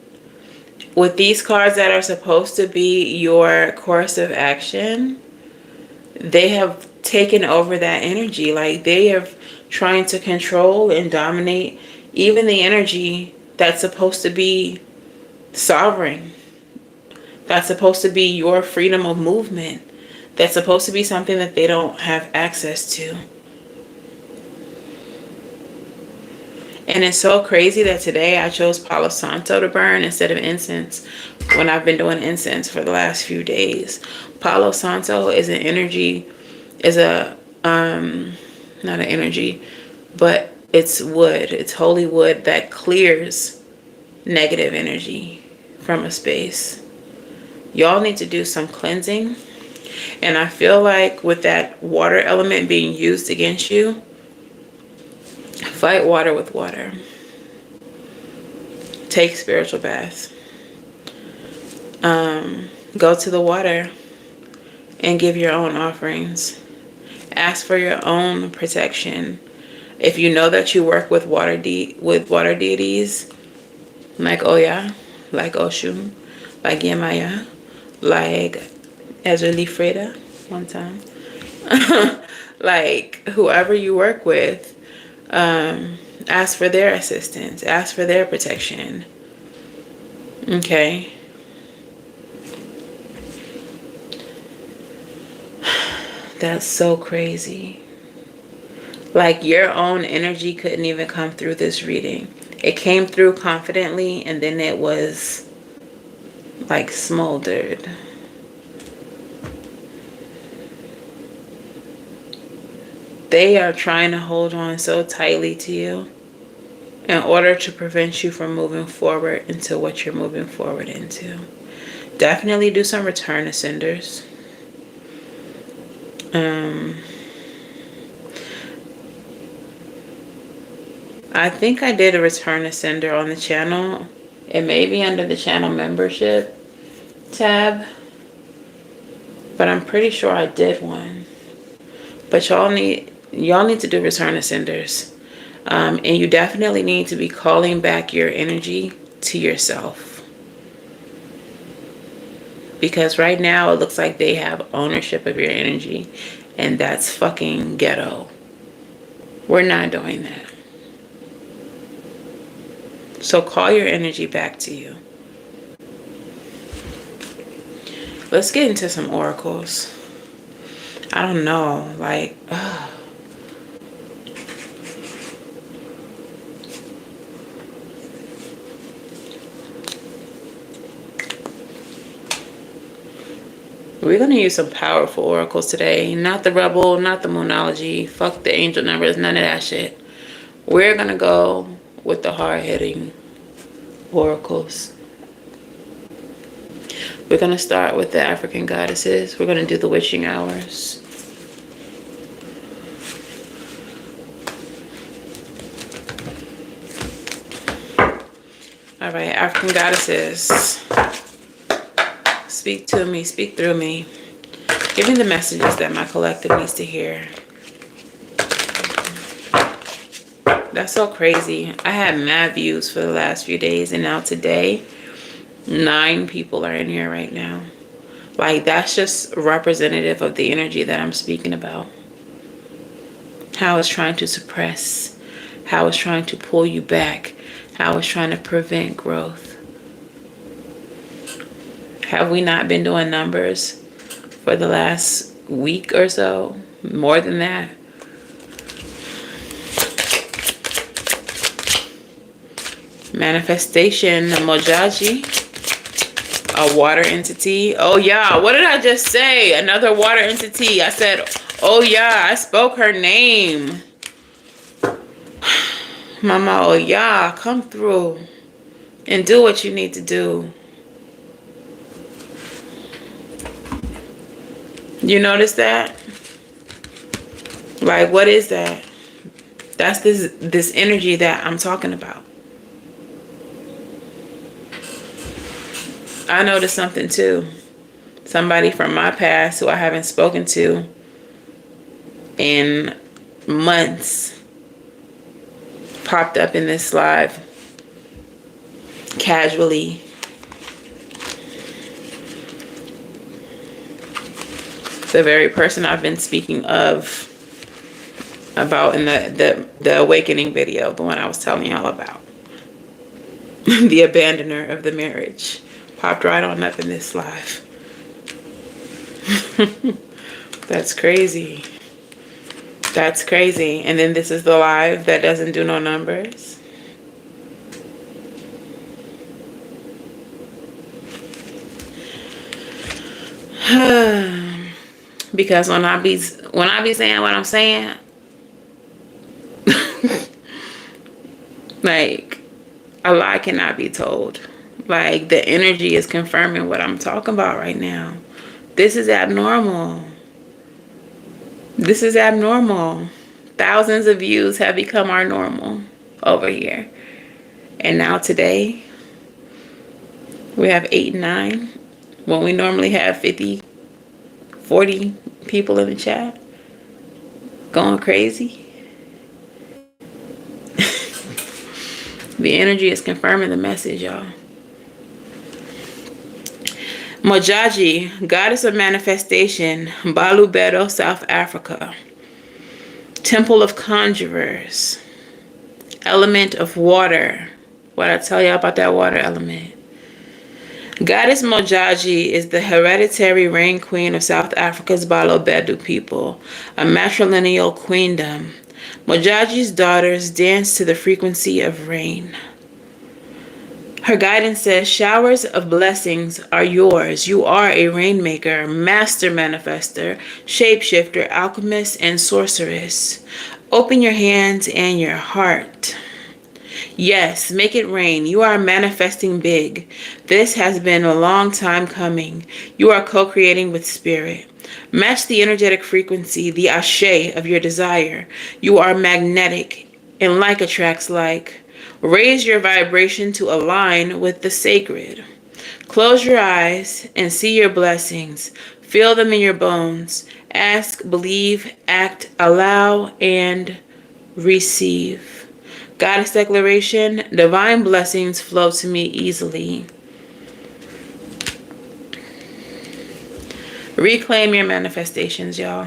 with these cards that are supposed to be your course of action, they have taken over that energy. Like, they are trying to control and dominate even the energy that's supposed to be sovereign. That's supposed to be your freedom of movement. That's supposed to be something that they don't have access to. And it's so crazy that today I chose Palo Santo to burn instead of incense when I've been doing incense for the last few days. Palo Santo is an energy, is a, not an energy, but it's wood. It's holy wood that clears negative energy from a space. Y'all need to do some cleansing. And I feel like with that water element being used against you, fight water with water. Take spiritual baths. Go to the water and give your own offerings. Ask for your own protection. If you know that you work with water deities, like Oya, like Oshun, like Yemaya, like Ezra Lee Freda one time, like whoever you work with, ask for their assistance, ask for their protection. Okay. That's so crazy. Like, your own energy couldn't even come through this reading. It came through confidently, and then it was like smoldered. They are trying to hold on so tightly to you in order to prevent you from moving forward into what you're moving forward into. Definitely do some return to senders. I think I did a return to sender on the channel. It may be under the channel membership tab, but I'm pretty sure I did one. But y'all need to do return to senders. And you definitely need to be calling back your energy to yourself. Because right now it looks like they have ownership of your energy. And that's fucking ghetto. We're not doing that. So call your energy back to you. Let's get into some oracles. I don't know, like, we're going to use some powerful oracles today. Not the rebel, not the moonology. Fuck the angel numbers, none of that shit. We're going to go with the hard-hitting oracles. We're going to start with the African goddesses. We're going to do the witching hours. All right, African goddesses. Speak to me, speak through me. Give me the messages that my collective needs to hear. That's so crazy. I had mad views for the last few days, and now today, 9 people are in here right now. Like, that's just representative of the energy that I'm speaking about. How it's trying to suppress, how it's trying to pull you back, how it's trying to prevent growth. Have we not been doing numbers for the last week or so? More than that. Manifestation, Mojaji, a water entity. Oh yeah, what did I just say? Another water entity. I said, oh yeah, I spoke her name. Mama, oh yeah, come through and do what you need to do. You notice that? Like, what is that? That's this energy that I'm talking about. I noticed something too. Somebody from my past who I haven't spoken to in months popped up in this live casually. The very person I've been speaking of about in the awakening video, the one I was telling y'all about. The abandoner of the marriage popped right on up in this live. That's crazy. That's crazy. And then this is the live that doesn't do no numbers. Because when I be saying what I'm saying, like, a lie cannot be told. Like, the energy is confirming what I'm talking about right now. This is abnormal. This is abnormal. Thousands of views have become our normal over here. And now today, we have 8 and 9. When we normally have 50, 40 people in the chat. Going crazy. The energy is confirming the message, y'all. Mojaji, goddess of manifestation, Balubero, South Africa. Temple of conjurers. Element of water. What I tell y'all about that water element. Goddess Mojaji is the hereditary reign queen of South Africa's Balobedu people, a matrilineal queendom. Mojaji's daughters dance to the frequency of rain. Her guidance says, showers of blessings are yours. You are a rainmaker, master manifester, shapeshifter, alchemist, and sorceress. Open your hands and your heart. Yes, make it rain. You are manifesting big. This has been a long time coming. You are co-creating with spirit. Match the energetic frequency, the ashe of your desire. You are magnetic, and like attracts like. Raise your vibration to align with the sacred. Close your eyes and see your blessings. Feel them in your bones. Ask, believe, act, allow, and receive. Goddess declaration, divine blessings flow to me easily. Reclaim your manifestations, y'all.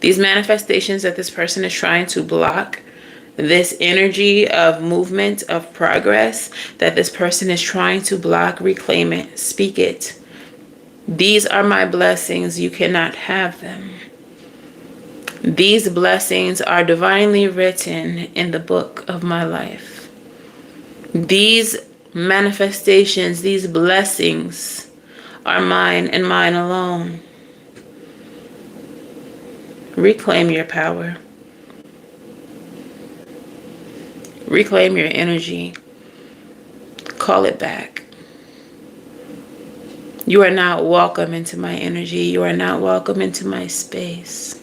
These manifestations that this person is trying to block, this energy of movement, of progress that this person is trying to block, reclaim it, speak it. These are my blessings. You cannot have them. These blessings are divinely written in the book of my life. These manifestations, these blessings are mine and mine alone. Reclaim your power. Reclaim your energy. Call it back. You are not welcome into my energy. You are not welcome into my space.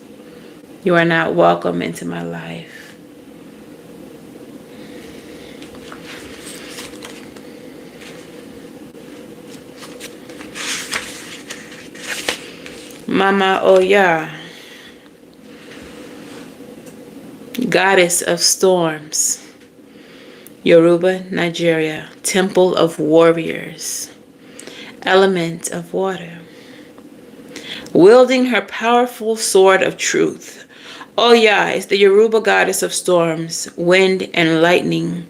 You are not welcome into my life. Mama Oya, goddess of storms, Yoruba, Nigeria, temple of warriors, element of water, wielding her powerful sword of truth. Oya is the Yoruba goddess of storms, wind, and lightning.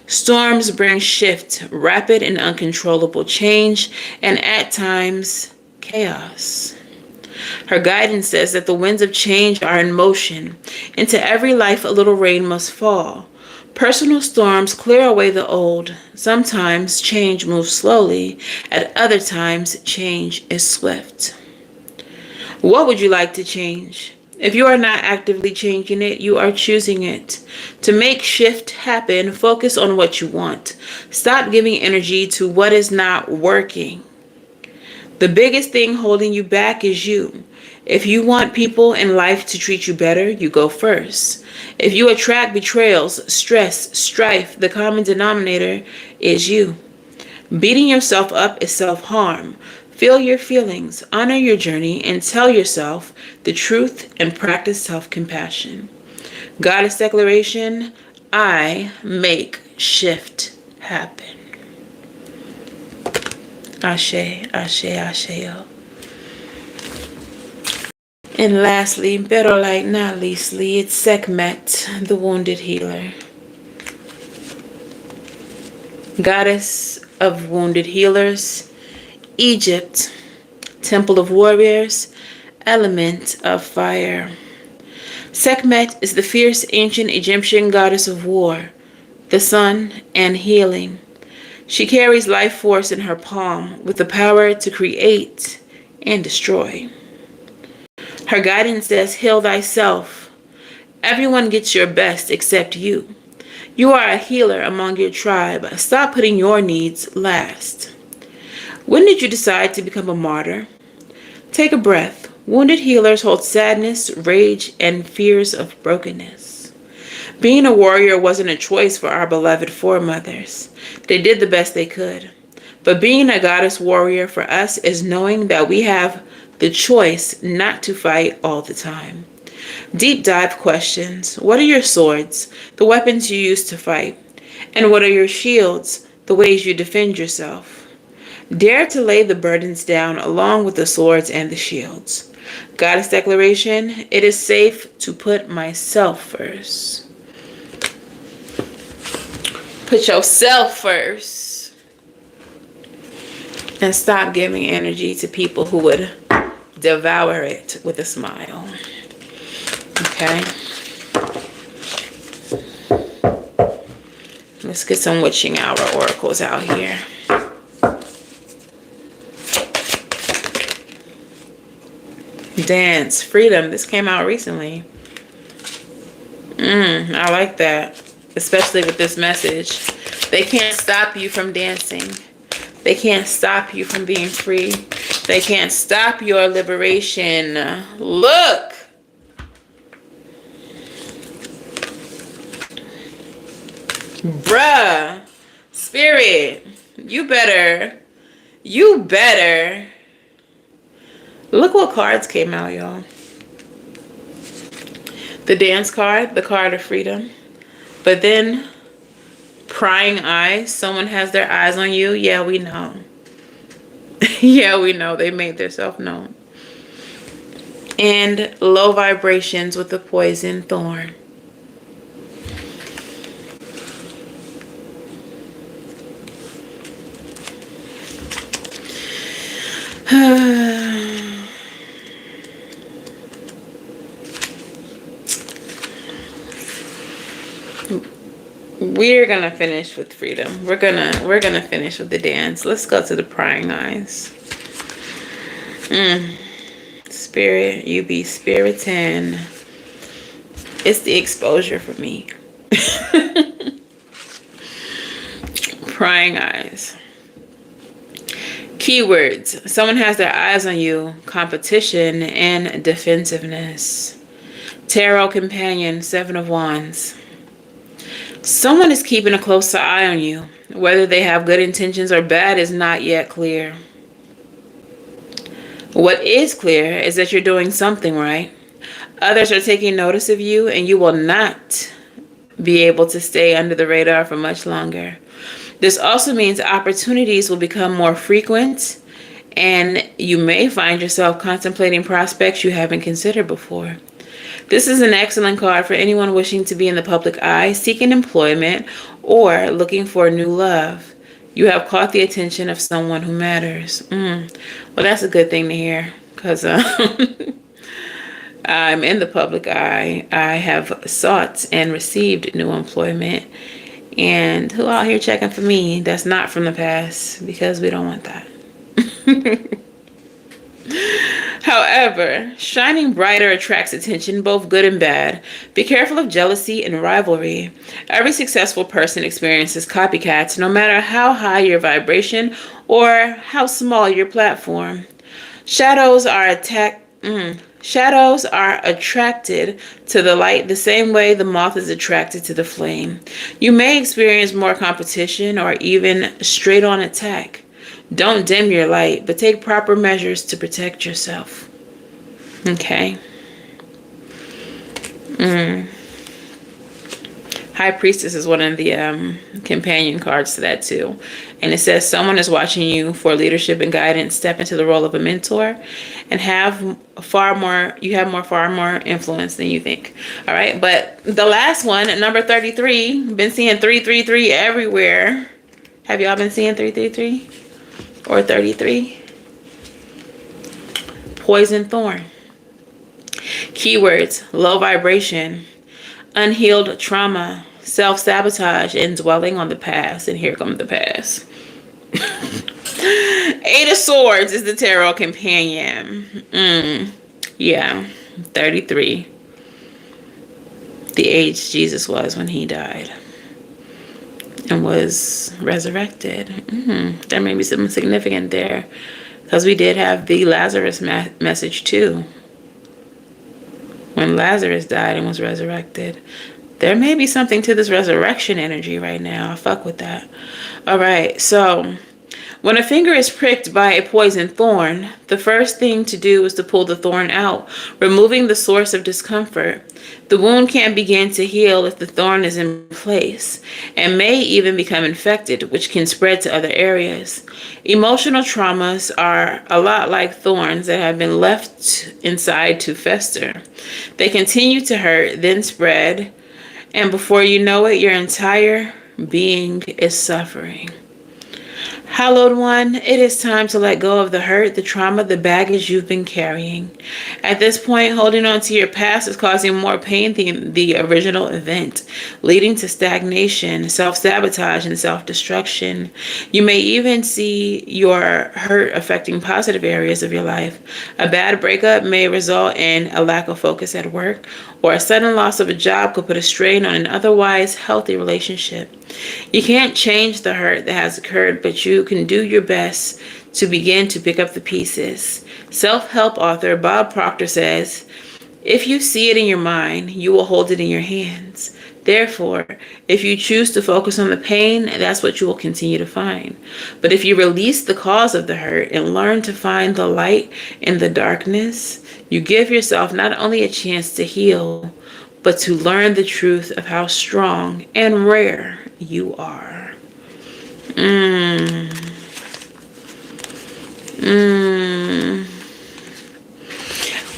Storms bring shift, rapid and uncontrollable change, and at times, chaos. Her guidance says that the winds of change are in motion. Into every life, a little rain must fall. Personal storms clear away the old. Sometimes change moves slowly. At other times, change is swift. What would you like to change? If you are not actively changing it, you are choosing it. To make shift happen, focus on what you want. Stop giving energy to what is not working. The biggest thing holding you back is you. If you want people in life to treat you better, you go first. If you attract betrayals, stress, strife, the common denominator is you. Beating yourself up is self-harm. Feel your feelings, honor your journey, and tell yourself the truth and practice self-compassion. Goddess declaration, I make shift happen. Ashe, ashe, asheo. And lastly, pero like not leastly, it's Sekhmet, the wounded healer. Goddess of wounded healers, Egypt, temple of warriors, element of fire. Sekhmet is the fierce ancient Egyptian goddess of war, the sun, and healing. She carries life force in her palm with the power to create and destroy. Her guidance says, heal thyself. Everyone gets your best except you. You are a healer among your tribe. Stop putting your needs last. When did you decide to become a martyr? Take a breath. Wounded healers hold sadness, rage, and fears of brokenness. Being a warrior wasn't a choice for our beloved foremothers. They did the best they could. But being a goddess warrior for us is knowing that we have the choice not to fight all the time. Deep dive questions. What are your swords, the weapons you use to fight? And what are your shields, the ways you defend yourself? Dare to lay the burdens down along with the swords and the shields. Goddess declaration, it is safe to put myself first. Put yourself first. And stop giving energy to people who would devour it with a smile. Okay? Let's get some witching hour oracles out here. Dance, freedom. This came out recently. I like that. Especially with this message. They can't stop you from dancing. They can't stop you from being free. They can't stop your liberation. Look! Bruh. Spirit. You better. Look what cards came out, y'all. The dance card, the card of freedom. But then, prying eyes. Someone has their eyes on you. Yeah, we know. Yeah, we know. They made themselves known. And low vibrations with the poison thorn. We're gonna finish with freedom. We're gonna finish with the dance. Let's go to the prying eyes. Spirit, you be spiriting. It's the exposure for me. Prying eyes. Keywords. Someone has their eyes on you. Competition and defensiveness. Tarot companion, 7 of Wands. Someone is keeping a closer eye on you. Whether they have good intentions or bad is not yet clear. What is clear is that you're doing something right. Others are taking notice of you, and you will not be able to stay under the radar for much longer. This also means opportunities will become more frequent, and you may find yourself contemplating prospects you haven't considered before. This is an excellent card for anyone wishing to be in the public eye, seeking employment, or looking for new love. You have caught the attention of someone who matters. Well, that's a good thing to hear, because I'm in the public eye. I have sought and received new employment. And who out here checking for me? That's not from the past, because we don't want that. However, shining brighter attracts attention, both good and bad. Be careful of jealousy and rivalry. Every successful person experiences copycats, no matter how high your vibration or how small your platform. Shadows are attracted to the light the same way the moth is attracted to the flame. You may experience more competition or even straight-on attack. Don't dim your light, but take proper measures to protect yourself. Okay. High Priestess is one of the companion cards to that too. And it says someone is watching you for leadership and guidance. Step into the role of a mentor and you have far more influence than you think. All right. But the last one, number 33, been seeing 333 everywhere. Have y'all been seeing 333? Or 33? Poison thorn. Keywords: low vibration, unhealed trauma, self-sabotage, and dwelling on the past. And here comes the past. 8 of Swords is the tarot companion. Yeah, 33. The age Jesus was when he died and was resurrected. There may be something significant there, because we did have the Lazarus message too. When Lazarus died and was resurrected, there may be something to this resurrection energy right now. I fuck with that. All right, so when a finger is pricked by a poison thorn, the first thing to do is to pull the thorn out, removing the source of discomfort. The wound can't begin to heal if the thorn is in place, and may even become infected, which can spread to other areas. Emotional traumas are a lot like thorns that have been left inside to fester. They continue to hurt, then spread, and before you know it, your entire being is suffering. Hallowed One, it is time to let go of the hurt, the trauma, the baggage you've been carrying. At this point, holding on to your past is causing more pain than the original event, leading to stagnation, self-sabotage, and self-destruction. You may even see your hurt affecting positive areas of your life. A bad breakup may result in a lack of focus at work, or a sudden loss of a job could put a strain on an otherwise healthy relationship. You can't change the hurt that has occurred, but you can do your best to begin to pick up the pieces. Self-help author Bob Proctor says, if you see it in your mind, you will hold it in your hands. Therefore, if you choose to focus on the pain, that's what you will continue to find. But if you release the cause of the hurt and learn to find the light in the darkness, you give yourself not only a chance to heal, but to learn the truth of how strong and rare you are.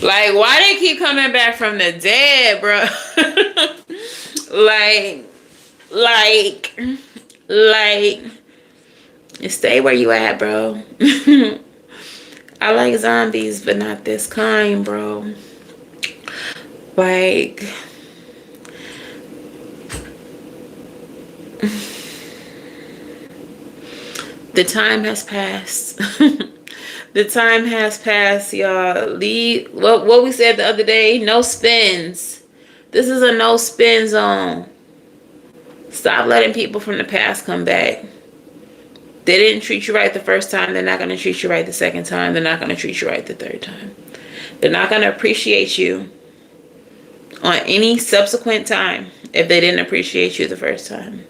Like, why they keep coming back from the dead, bro? like, stay where you at, bro. I like zombies, but not this kind, bro. Like, The time has passed. The time has passed, y'all. Leave what we said the other day. No spins. This is a no spin zone. Stop letting people from the past come back. They didn't treat you right the first time. They're not going to treat you right the second time. They're not going to treat you right the third time. They're not going to appreciate you on any subsequent time if they didn't appreciate you the first time.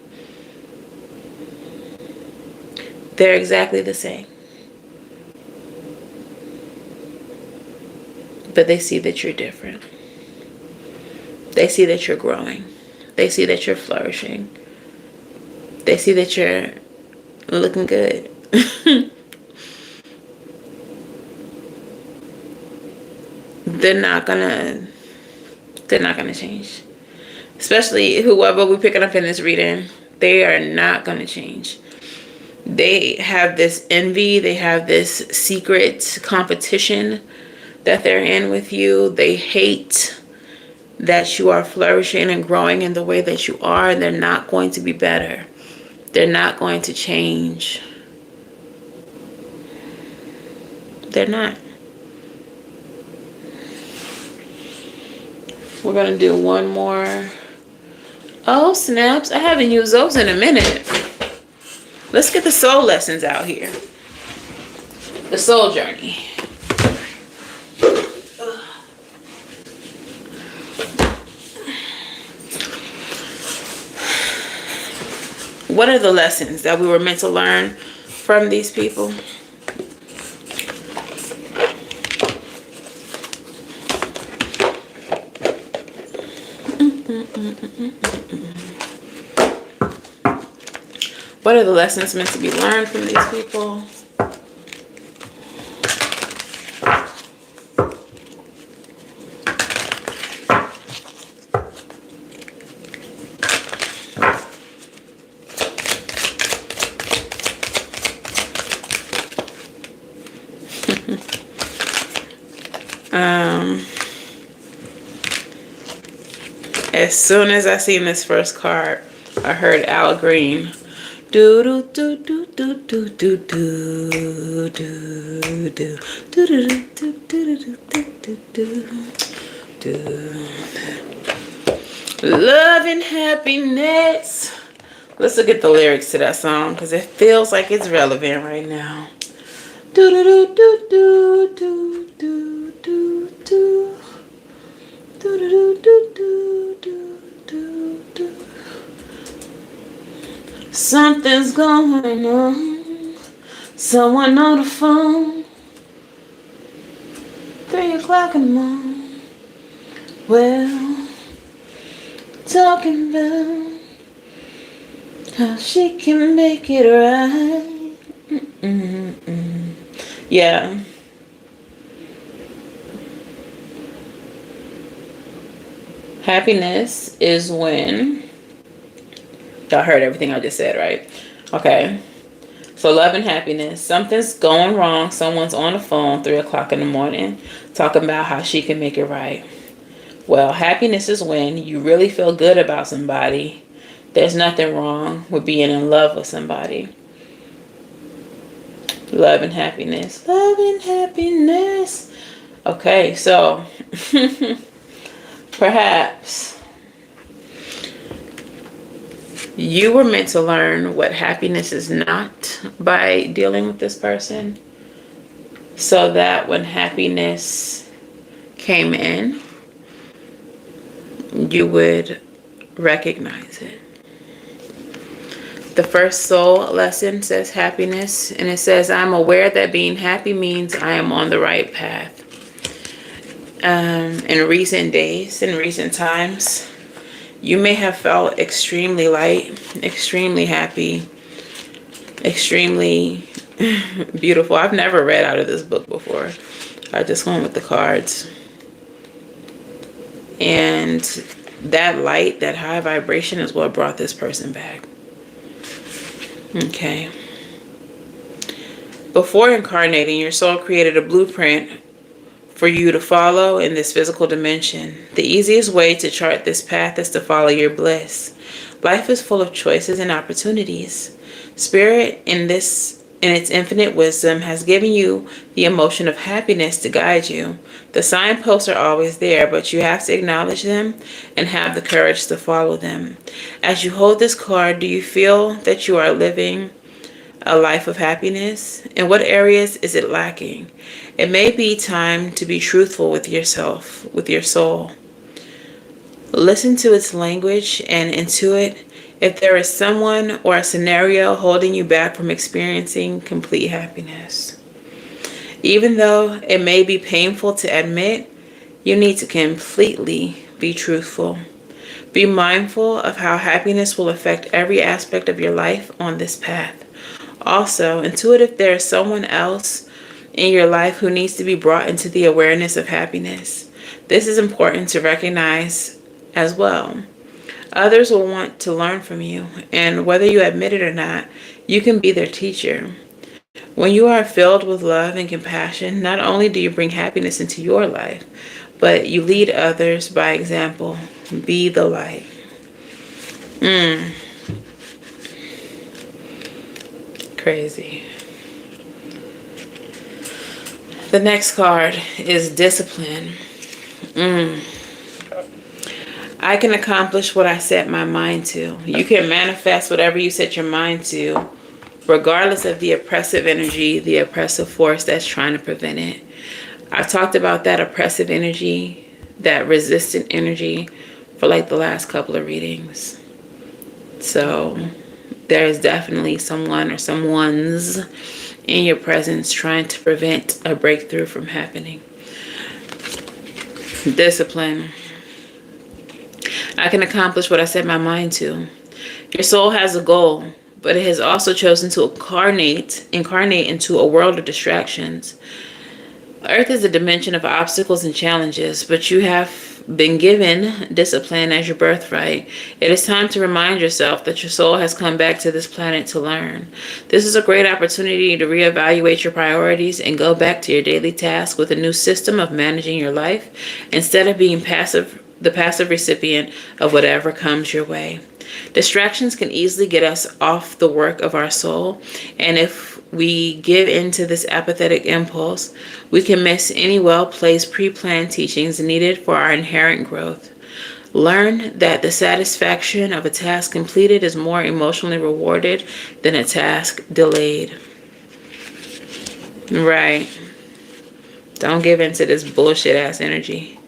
They're exactly the same. But they see that you're different. They see that you're growing. They see that you're flourishing. They see that you're looking good. They're not gonna change. Especially whoever we're picking up in this reading, they are not gonna change. They have this envy, they have this secret competition that they're in with you. They hate that you are flourishing and growing in the way that you are, and they're not going to be better. They're not going to change. They're not. We're going to do one more. Oh, snaps. I haven't used those in a minute. Let's get the soul lessons out here. The soul journey. What are the lessons that we were meant to learn from these people? What are the lessons meant to be learned from these people? As soon as I seen this first card, I heard Al Green. Do do do do do do do do do do do do do. Love and happiness. Let's look at the lyrics to that song because it feels like it's relevant right now. Do do do do do do do do. Do do do do do do do. Something's going on. Someone on the phone. 3 o'clock in the morning. Well, talking about how she can make it right. Yeah. Happiness is when, y'all heard everything I just said, right? Okay. So love and happiness. Something's going wrong. Someone's on the phone 3 o'clock in the morning talking about how she can make it right. Well, happiness is when you really feel good about somebody. There's nothing wrong with being in love with somebody. Love and happiness. Love and happiness. Okay, so perhaps you were meant to learn what happiness is not by dealing with this person, so that when happiness came in, you would recognize it. The first soul lesson says happiness, and it says, I'm aware that being happy means I am on the right path. In recent days, in recent times, you may have felt extremely light, extremely happy, extremely beautiful. I've never read out of this book before. I just went with the cards. And that light, that high vibration is what brought this person back. Okay. Before incarnating, your soul created a blueprint for you to follow in this physical dimension. The easiest way to chart this path is to follow your bliss. Life is full of choices and opportunities. Spirit, in its infinite wisdom, has given you the emotion of happiness to guide you. The signposts are always there, but you have to acknowledge them and have the courage to follow them. As you hold this card, do you feel that you are living a life of happiness? In what areas is it lacking? It may be time to be truthful with yourself, with your soul. Listen to its language and intuit if there is someone or a scenario holding you back from experiencing complete happiness. Even though it may be painful to admit, you need to completely be truthful. Be mindful of how happiness will affect every aspect of your life on this path. Also, intuit if there is someone else in your life who needs to be brought into the awareness of happiness. This is important to recognize as well. Others will want to learn from you, and whether you admit it or not, you can be their teacher. When you are filled with love and compassion, not only do you bring happiness into your life, but you lead others by example. Be the light. Crazy. The next card is discipline. I can accomplish what I set my mind to. You can manifest whatever you set your mind to, regardless of the oppressive energy, the oppressive force that's trying to prevent it. I've talked about that oppressive energy, that resistant energy, for like the last couple of readings. So there's definitely someone or someone's in your presence trying to prevent a breakthrough from happening. Discipline. I can accomplish what I set my mind to. Your soul has a goal, but it has also chosen to incarnate into a world of distractions. Earth is a dimension of obstacles and challenges, but you have been given discipline as your birthright. It is time to remind yourself that your soul has come back to this planet to learn. This is a great opportunity to reevaluate your priorities and go back to your daily task with a new system of managing your life instead of being the passive recipient of whatever comes your way. Distractions can easily get us off the work of our soul, and if we give in to this apathetic impulse, we can miss any well-placed pre-planned teachings needed for our inherent growth. Learn that the satisfaction of a task completed is more emotionally rewarded than a task delayed. Right. Don't give in to this bullshit ass energy.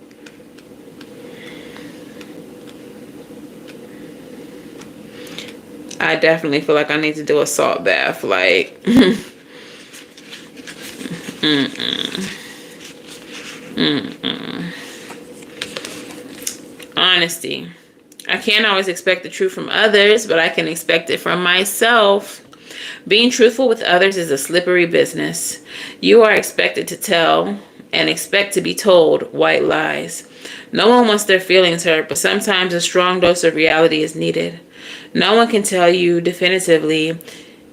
I definitely feel like I need to do a salt bath. Like, Honesty. I can't always expect the truth from others, but I can expect it from myself. Being truthful with others is a slippery business. You are expected to tell and expect to be told white lies. No one wants their feelings hurt, but sometimes a strong dose of reality is needed. No one can tell you definitively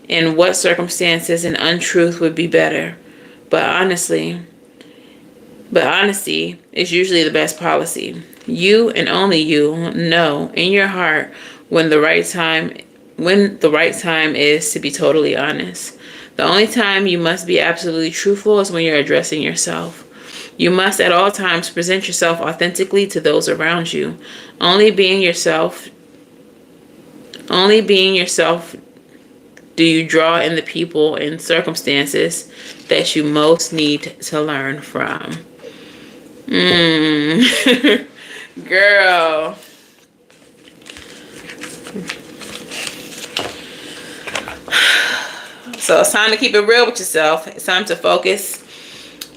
in what circumstances an untruth would be better, but honesty is usually the best policy. You and only you know in your heart when the right time is to be totally honest. The only time you must be absolutely truthful is when you're addressing yourself. You must at all times present yourself authentically to those around you. Only being yourself do you draw in the people and circumstances that you most need to learn from. Girl. So it's time to keep it real with yourself. It's time to focus.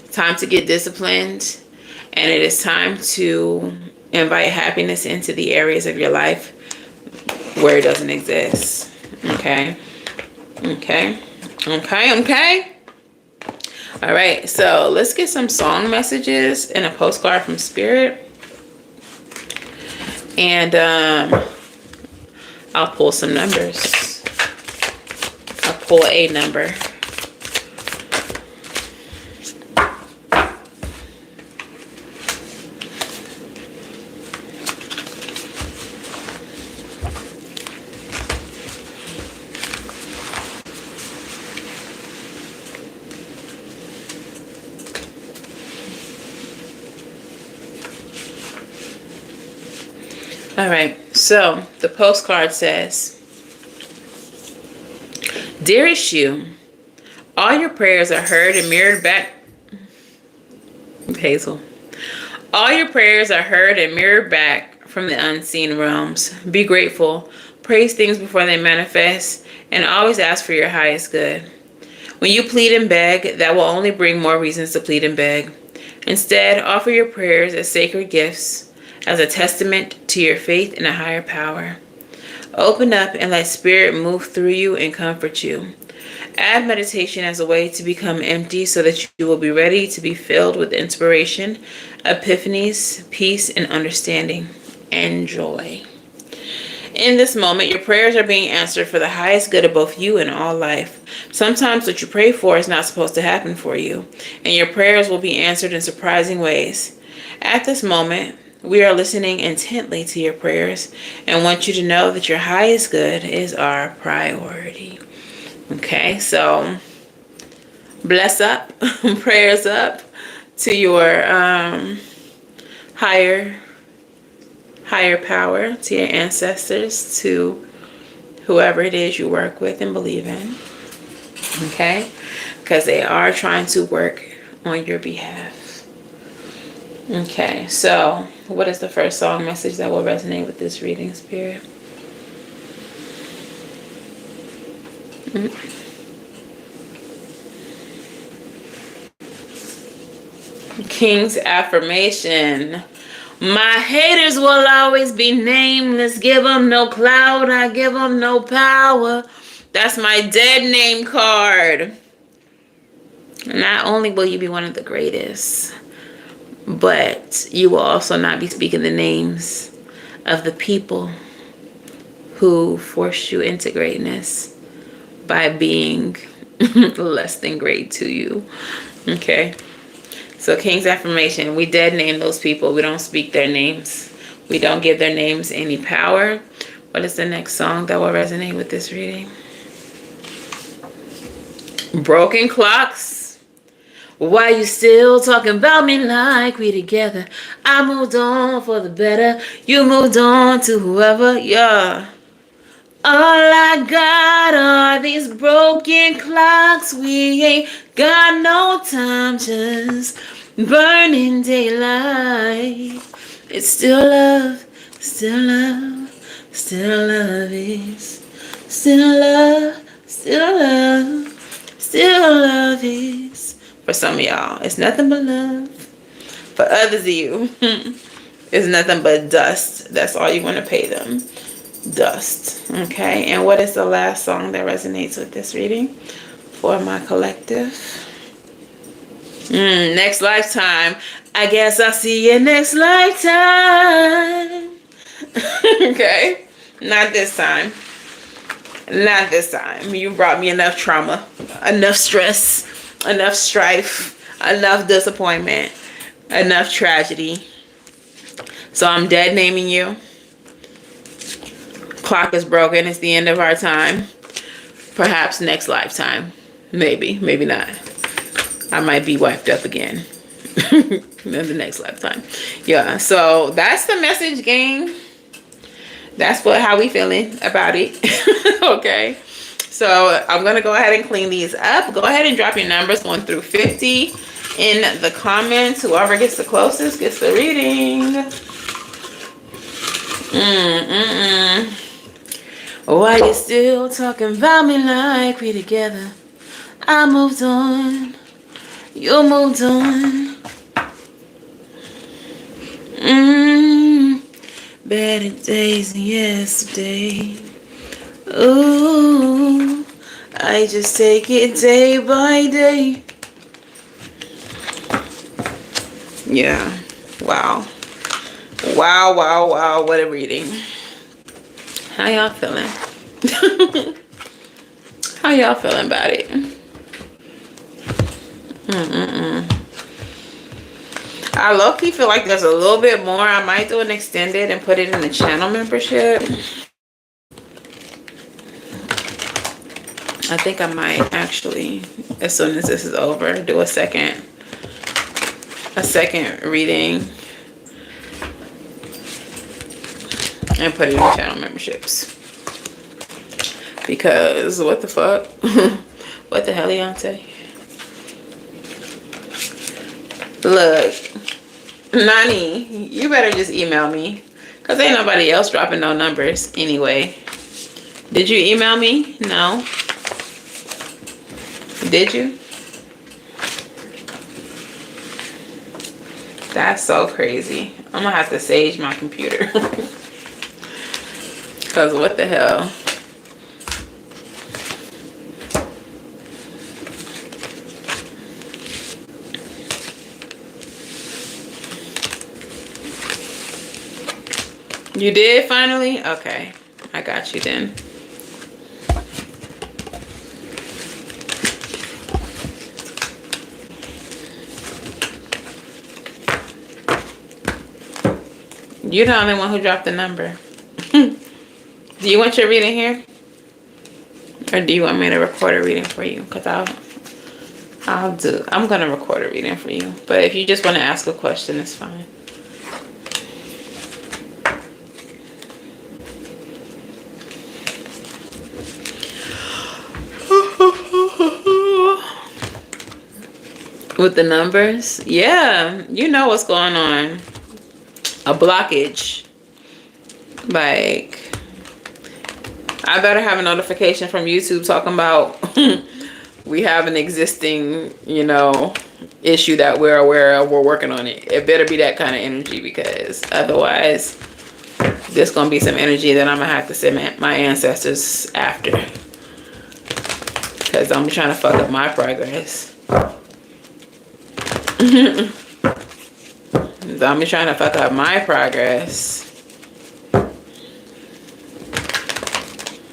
It's time to get disciplined. And it is time to invite happiness into the areas of your life where it doesn't exist. Okay? Okay? Okay? Okay? All right. So let's get some song messages and a postcard from Spirit. And I'll pull some numbers. I'll pull a number. All right. So the postcard says, "Dearest you, all your prayers are heard and mirrored back." Hazel. "All your prayers are heard and mirrored back from the unseen realms. Be grateful. Praise things before they manifest, and always ask for your highest good. When you plead and beg, that will only bring more reasons to plead and beg. Instead, offer your prayers as sacred gifts, as a testament to your faith in a higher power. Open up and let Spirit move through you and comfort you. Add meditation as a way to become empty so that you will be ready to be filled with inspiration, epiphanies, peace, and understanding, and joy. In this moment, your prayers are being answered for the highest good of both you and all life. Sometimes what you pray for is not supposed to happen for you, and your prayers will be answered in surprising ways. At this moment, we are listening intently to your prayers and want you to know that your highest good is our priority." Okay, so bless up, prayers up to your higher power, to your ancestors, to whoever it is you work with and believe in. Okay, because they are trying to work on your behalf. Okay, so what is the first song message that will resonate with this reading, Spirit? King's affirmation. "My haters will always be nameless. Give them no clout. I give them no power." That's my dead name card. Not only will you be one of the greatest, but you will also not be speaking the names of the people who forced you into greatness by being less than great to you. Okay. So King's affirmation, we dead name those people. We don't speak their names. We don't give their names any power. What is the next song that will resonate with this reading? Broken Clocks. "Why you still talking about me like we together? I moved on for the better. You moved on to whoever, yeah. All I got are these broken clocks. We ain't got no time, just burning daylight. It's still love, still love, still love is. Still love, still love, still love is." For some of y'all, it's nothing but love. For others of you, it's nothing but dust. That's all you want to pay them. Dust. Okay, and what is the last song that resonates with this reading for my collective? Next lifetime. "I guess I'll see you next lifetime." Okay, not this time. Not this time. You brought me enough trauma, enough stress, enough strife, enough disappointment, enough tragedy. So I'm dead naming you. Clock is broken. It's the end of our time. Perhaps next lifetime. Maybe, maybe not. I might be wiped up again in the next lifetime. Yeah, so that's the message, gang. That's how we feeling about it. Okay, so I'm gonna go ahead and clean these up. Go ahead and drop your numbers 1 through 50 in the comments. Whoever gets the closest gets the reading. Why you still talking about me like we together? I moved on, you moved on. Better days than yesterday. Ooh, I just take it day by day. Yeah, wow. Wow, wow, wow, what a reading. How y'all feeling? How y'all feeling about it? I low-key feel like there's a little bit more. I might do an extended and put it in the channel membership. I think I might actually, as soon as this is over, do a second reading. and put it in channel memberships. Because what the fuck? What the hell, Leonte? Look, Nani, you better just email me. Because ain't nobody else dropping no numbers anyway. Did you email me? No. Did you? That's so crazy. I'm gonna have to sage my computer. Because what the hell? You did finally? Okay. I got you then. You're the only one who dropped the number. Do you want your reading here? Or do you want me to record a reading for you? Because I'm going to record a reading for you. But if you just want to ask a question, it's fine. With the numbers? Yeah. You know what's going on. A blockage. Like, I better have a notification from YouTube talking about we have an existing, you know, issue that we're aware of. We're working on it. It better be that kind of energy, because otherwise there's going to be some energy that I'm going to have to send my ancestors after. Because I'm trying to fuck up my progress. I'm trying to fuck up my progress.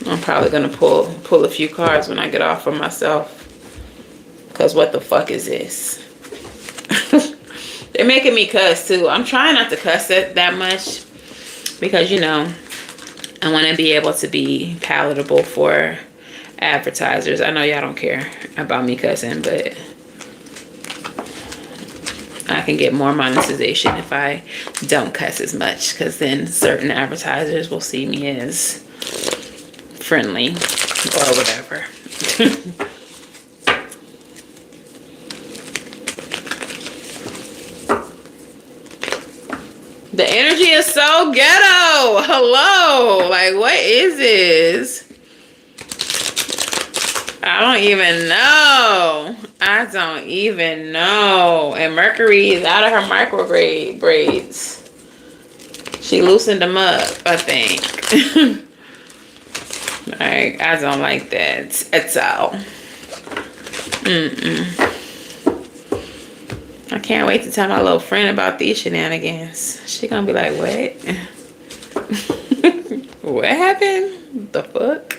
I'm probably gonna pull a few cards when I get off for myself. Cause what the fuck is this? They're making me cuss too. I'm trying not to cuss it that much because, you know, I want to be able to be palatable for advertisers. I know y'all don't care about me cussing, but I can get more monetization if I don't cuss as much, because then certain advertisers will see me as friendly or whatever. The energy is so ghetto. Hello. Like, what is this? I don't even know. I don't even know. And Mercury is out of her micrograde braids. She loosened them up, I think. Like, I don't like that at all. I can't wait to tell my little friend about these shenanigans. She gonna be like, what? What happened? The fuck?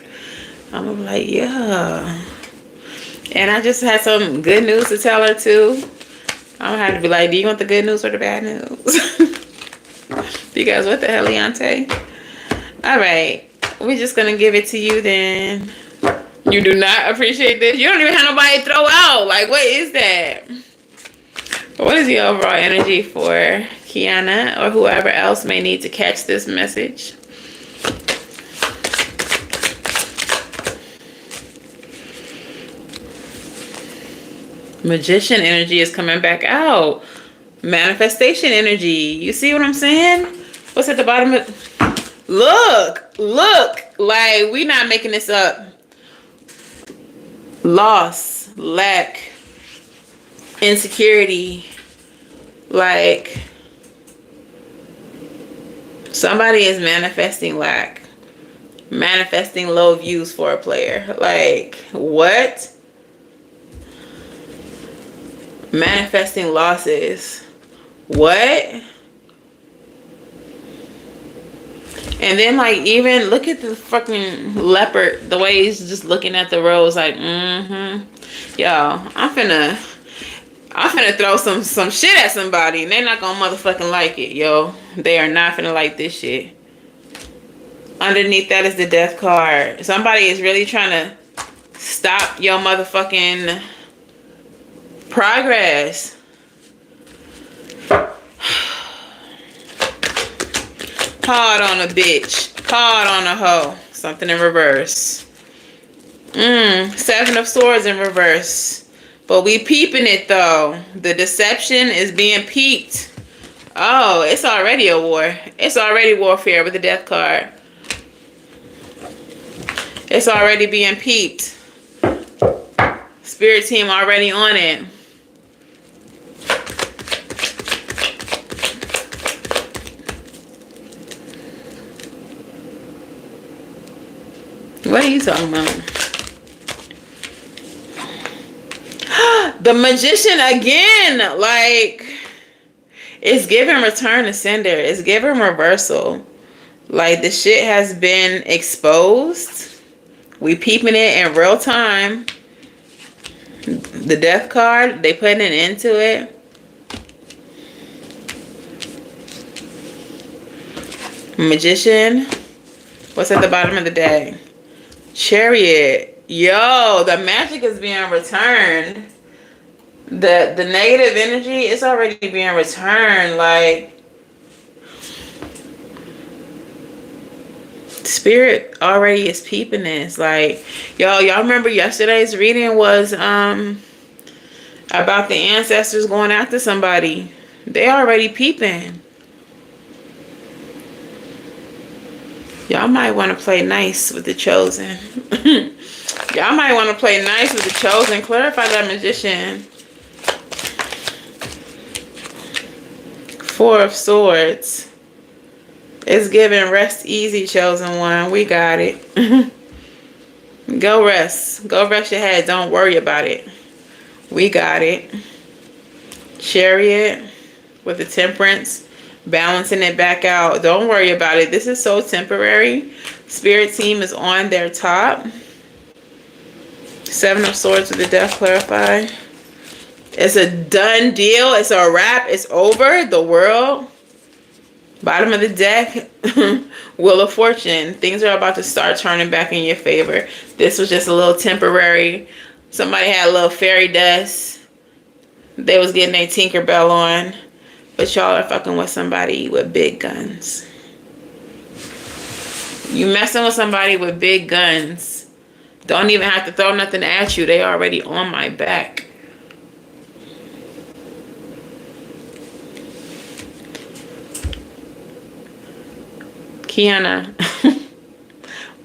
I'm gonna be like, yeah. And I just had some good news to tell her too. I'm gonna have to be like, do you want the good news or the bad news? Because what the hell, Leonte? All right. We're just gonna give it to you then. You do not appreciate this? You don't even have nobody to throw out. Like, what is that? What is the overall energy for Kiana or whoever else may need to catch this message? Magician energy is coming back out. Manifestation energy. You see what I'm saying? What's at the bottom of... Look. Like, we not making this up. Loss, lack, insecurity. Like, somebody is manifesting lack, manifesting low views for a player. Like, what? Manifesting losses. What? And then, like, even look at the fucking leopard, the way he's just looking at the rose, like, Y'all, I'm finna throw some shit at somebody, and they're not gonna motherfucking like it, yo. They are not finna like this shit. Underneath that is the death card. Somebody is really trying to stop your motherfucking progress. Hard on a bitch. Hard on a hoe. Something in reverse. Seven of Swords in reverse. But we peeping it though. The deception is being peeped. Oh, it's already a war. It's already warfare with the Death card. It's already being peeped. Spirit team already on it. What are you talking about? The Magician again. Like, it's giving return to sender. It's giving reversal. Like, the shit has been exposed. We peeping it in real time. The Death card, they putting an end to it. Magician. What's at the bottom of the deck? Chariot. Yo, the magic is being returned. The negative energy is already being returned. Like, Spirit already is peeping this. Like, y'all remember yesterday's reading was about the ancestors going after somebody. They already peeping. Y'all might want to play nice with the Chosen. Y'all might want to play nice with the Chosen. Clarify that Magician. Four of Swords. It's giving rest easy, Chosen One. We got it. Go rest. Go rest your head. Don't worry about it. We got it. Chariot with the Temperance. Balancing it back out. Don't worry about it. This is so temporary. Spirit team is on their top. Seven of Swords with the Death. Clarify. It's a done deal. It's a wrap. It's over. The World. Bottom of the deck. Wheel of Fortune. Things are about to start turning back in your favor. This was just a little temporary. Somebody had a little fairy dust. They was getting their Tinkerbell on. But y'all are fucking with somebody with big guns. You messing with somebody with big guns. Don't even have to throw nothing at you. They already on my back. Kiana.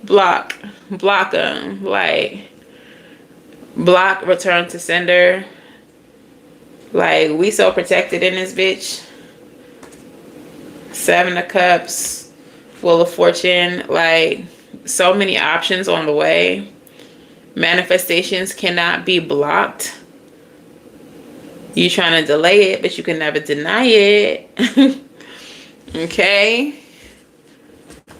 Block. Block them. Like, block, return to sender. Like, we so protected in this bitch. Seven of Cups. Wheel of Fortune. Like, so many options on the way. Manifestations cannot be blocked. You trying to delay it, but you can never deny it. Okay?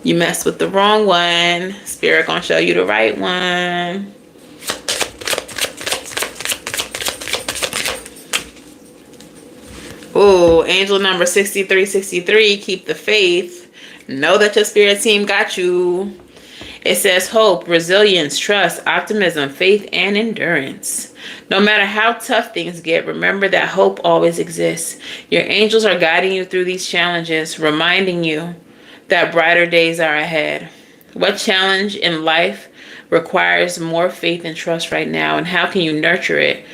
You messed with the wrong one. Spirit gonna show you the right one. Ooh, angel number 6363, keep the faith. Know that your spirit team got you. It says hope, resilience, trust, optimism, faith, and endurance. No matter how tough things get, remember that hope always exists. Your angels are guiding you through these challenges, reminding you that brighter days are ahead. What challenge in life requires more faith and trust right now, and how can you nurture it?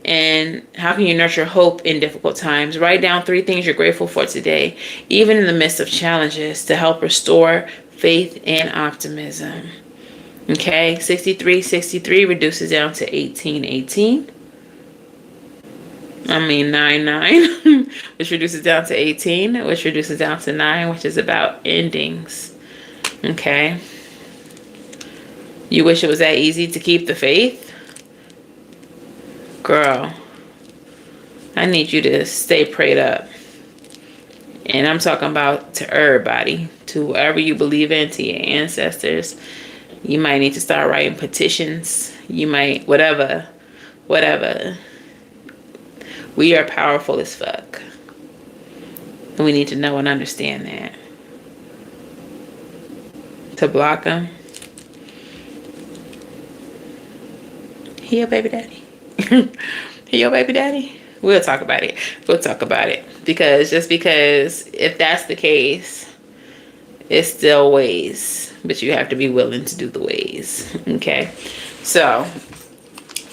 And how can you nurture hope in difficult times? Write down 3 things you're grateful for today, even in the midst of challenges, to help restore faith and optimism. Okay, 6363 reduces down to 1818. I mean 99, which reduces down to 18, which reduces down to 9, which is about endings. Okay. You wish it was that easy to keep the faith? Girl, I need you to stay prayed up. And I'm talking about to everybody, to whoever you believe in, to your ancestors. You might need to start writing petitions. You might, whatever. We are powerful as fuck. And we need to know and understand that. To block them. He your baby daddy. He your baby daddy? We'll talk about it. We'll talk about it. Because just because if that's the case, It's still ways, but you have to be willing to do the ways. Okay. So,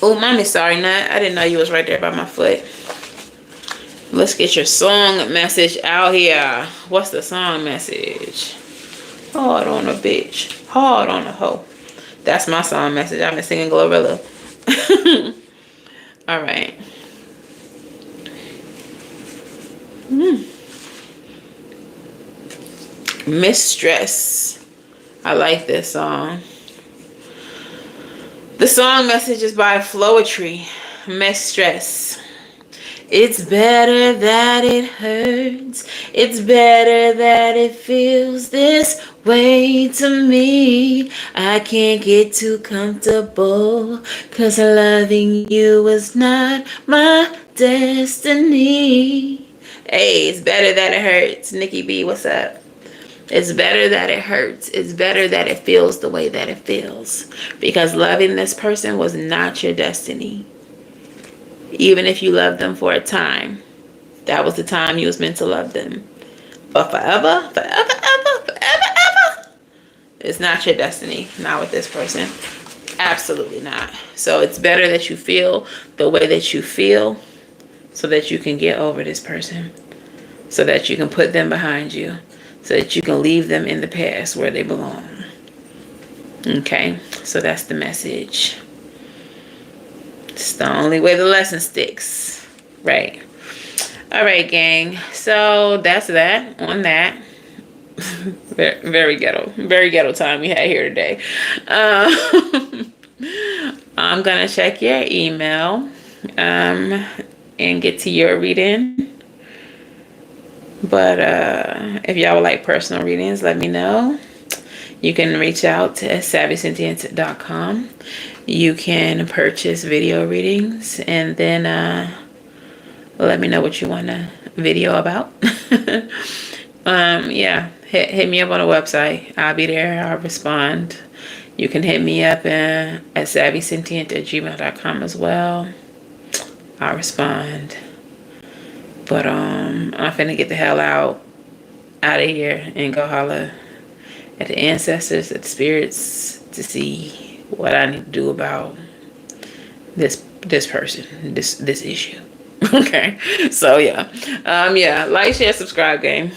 oh, mommy, sorry, Nut. I didn't know you was right there by my foot. Let's get your song message out here. What's the song message? Hard on a bitch. Hard on a hoe. That's my song message. I've been singing Glorilla. All right. Mistress. I like this song. The song message is by Floetry. Mistress. It's better that it hurts. It's better that it feels this way to me. I can't get too comfortable, 'cause loving you is not my destiny. Hey, it's better that it hurts. Nikki B, what's up? It's better that it hurts. It's better that it feels the way that it feels. Because loving this person was not your destiny. Even if you loved them for a time, that was the time you was meant to love them. But forever, it's not your destiny. Not with this person. Absolutely not. So it's better that you feel the way that you feel, so that you can get over this person, so that you can put them behind you, so that you can leave them in the past where they belong. Okay, so that's the message. It's the only way the lesson sticks. Right. All right, gang. So that's that on that. Very ghetto. Very ghetto time we had here today. I'm going to check your email and get to your reading. But if y'all would like personal readings, let me know. You can reach out to SavySentient.com. You can purchase video readings, and then let me know what you want a video about. Yeah, hit me up on the website. I'll be there. I'll respond. You can hit me up at SavySentient@gmail.com as well. I'll respond. But I'm finna get the hell out of here and go holler at the ancestors, at the spirits, to see what I need to do about this person, this issue. Okay, so yeah, like, share, subscribe, gang.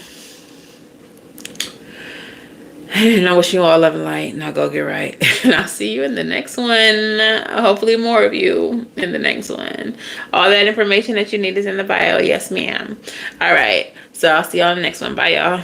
And I wish you all love and light. Now go get right. And I'll see you in the next one. Hopefully more of you in the next one. All that information that you need is in the bio. Yes, ma'am. All right. So I'll see y'all in the next one. Bye, y'all.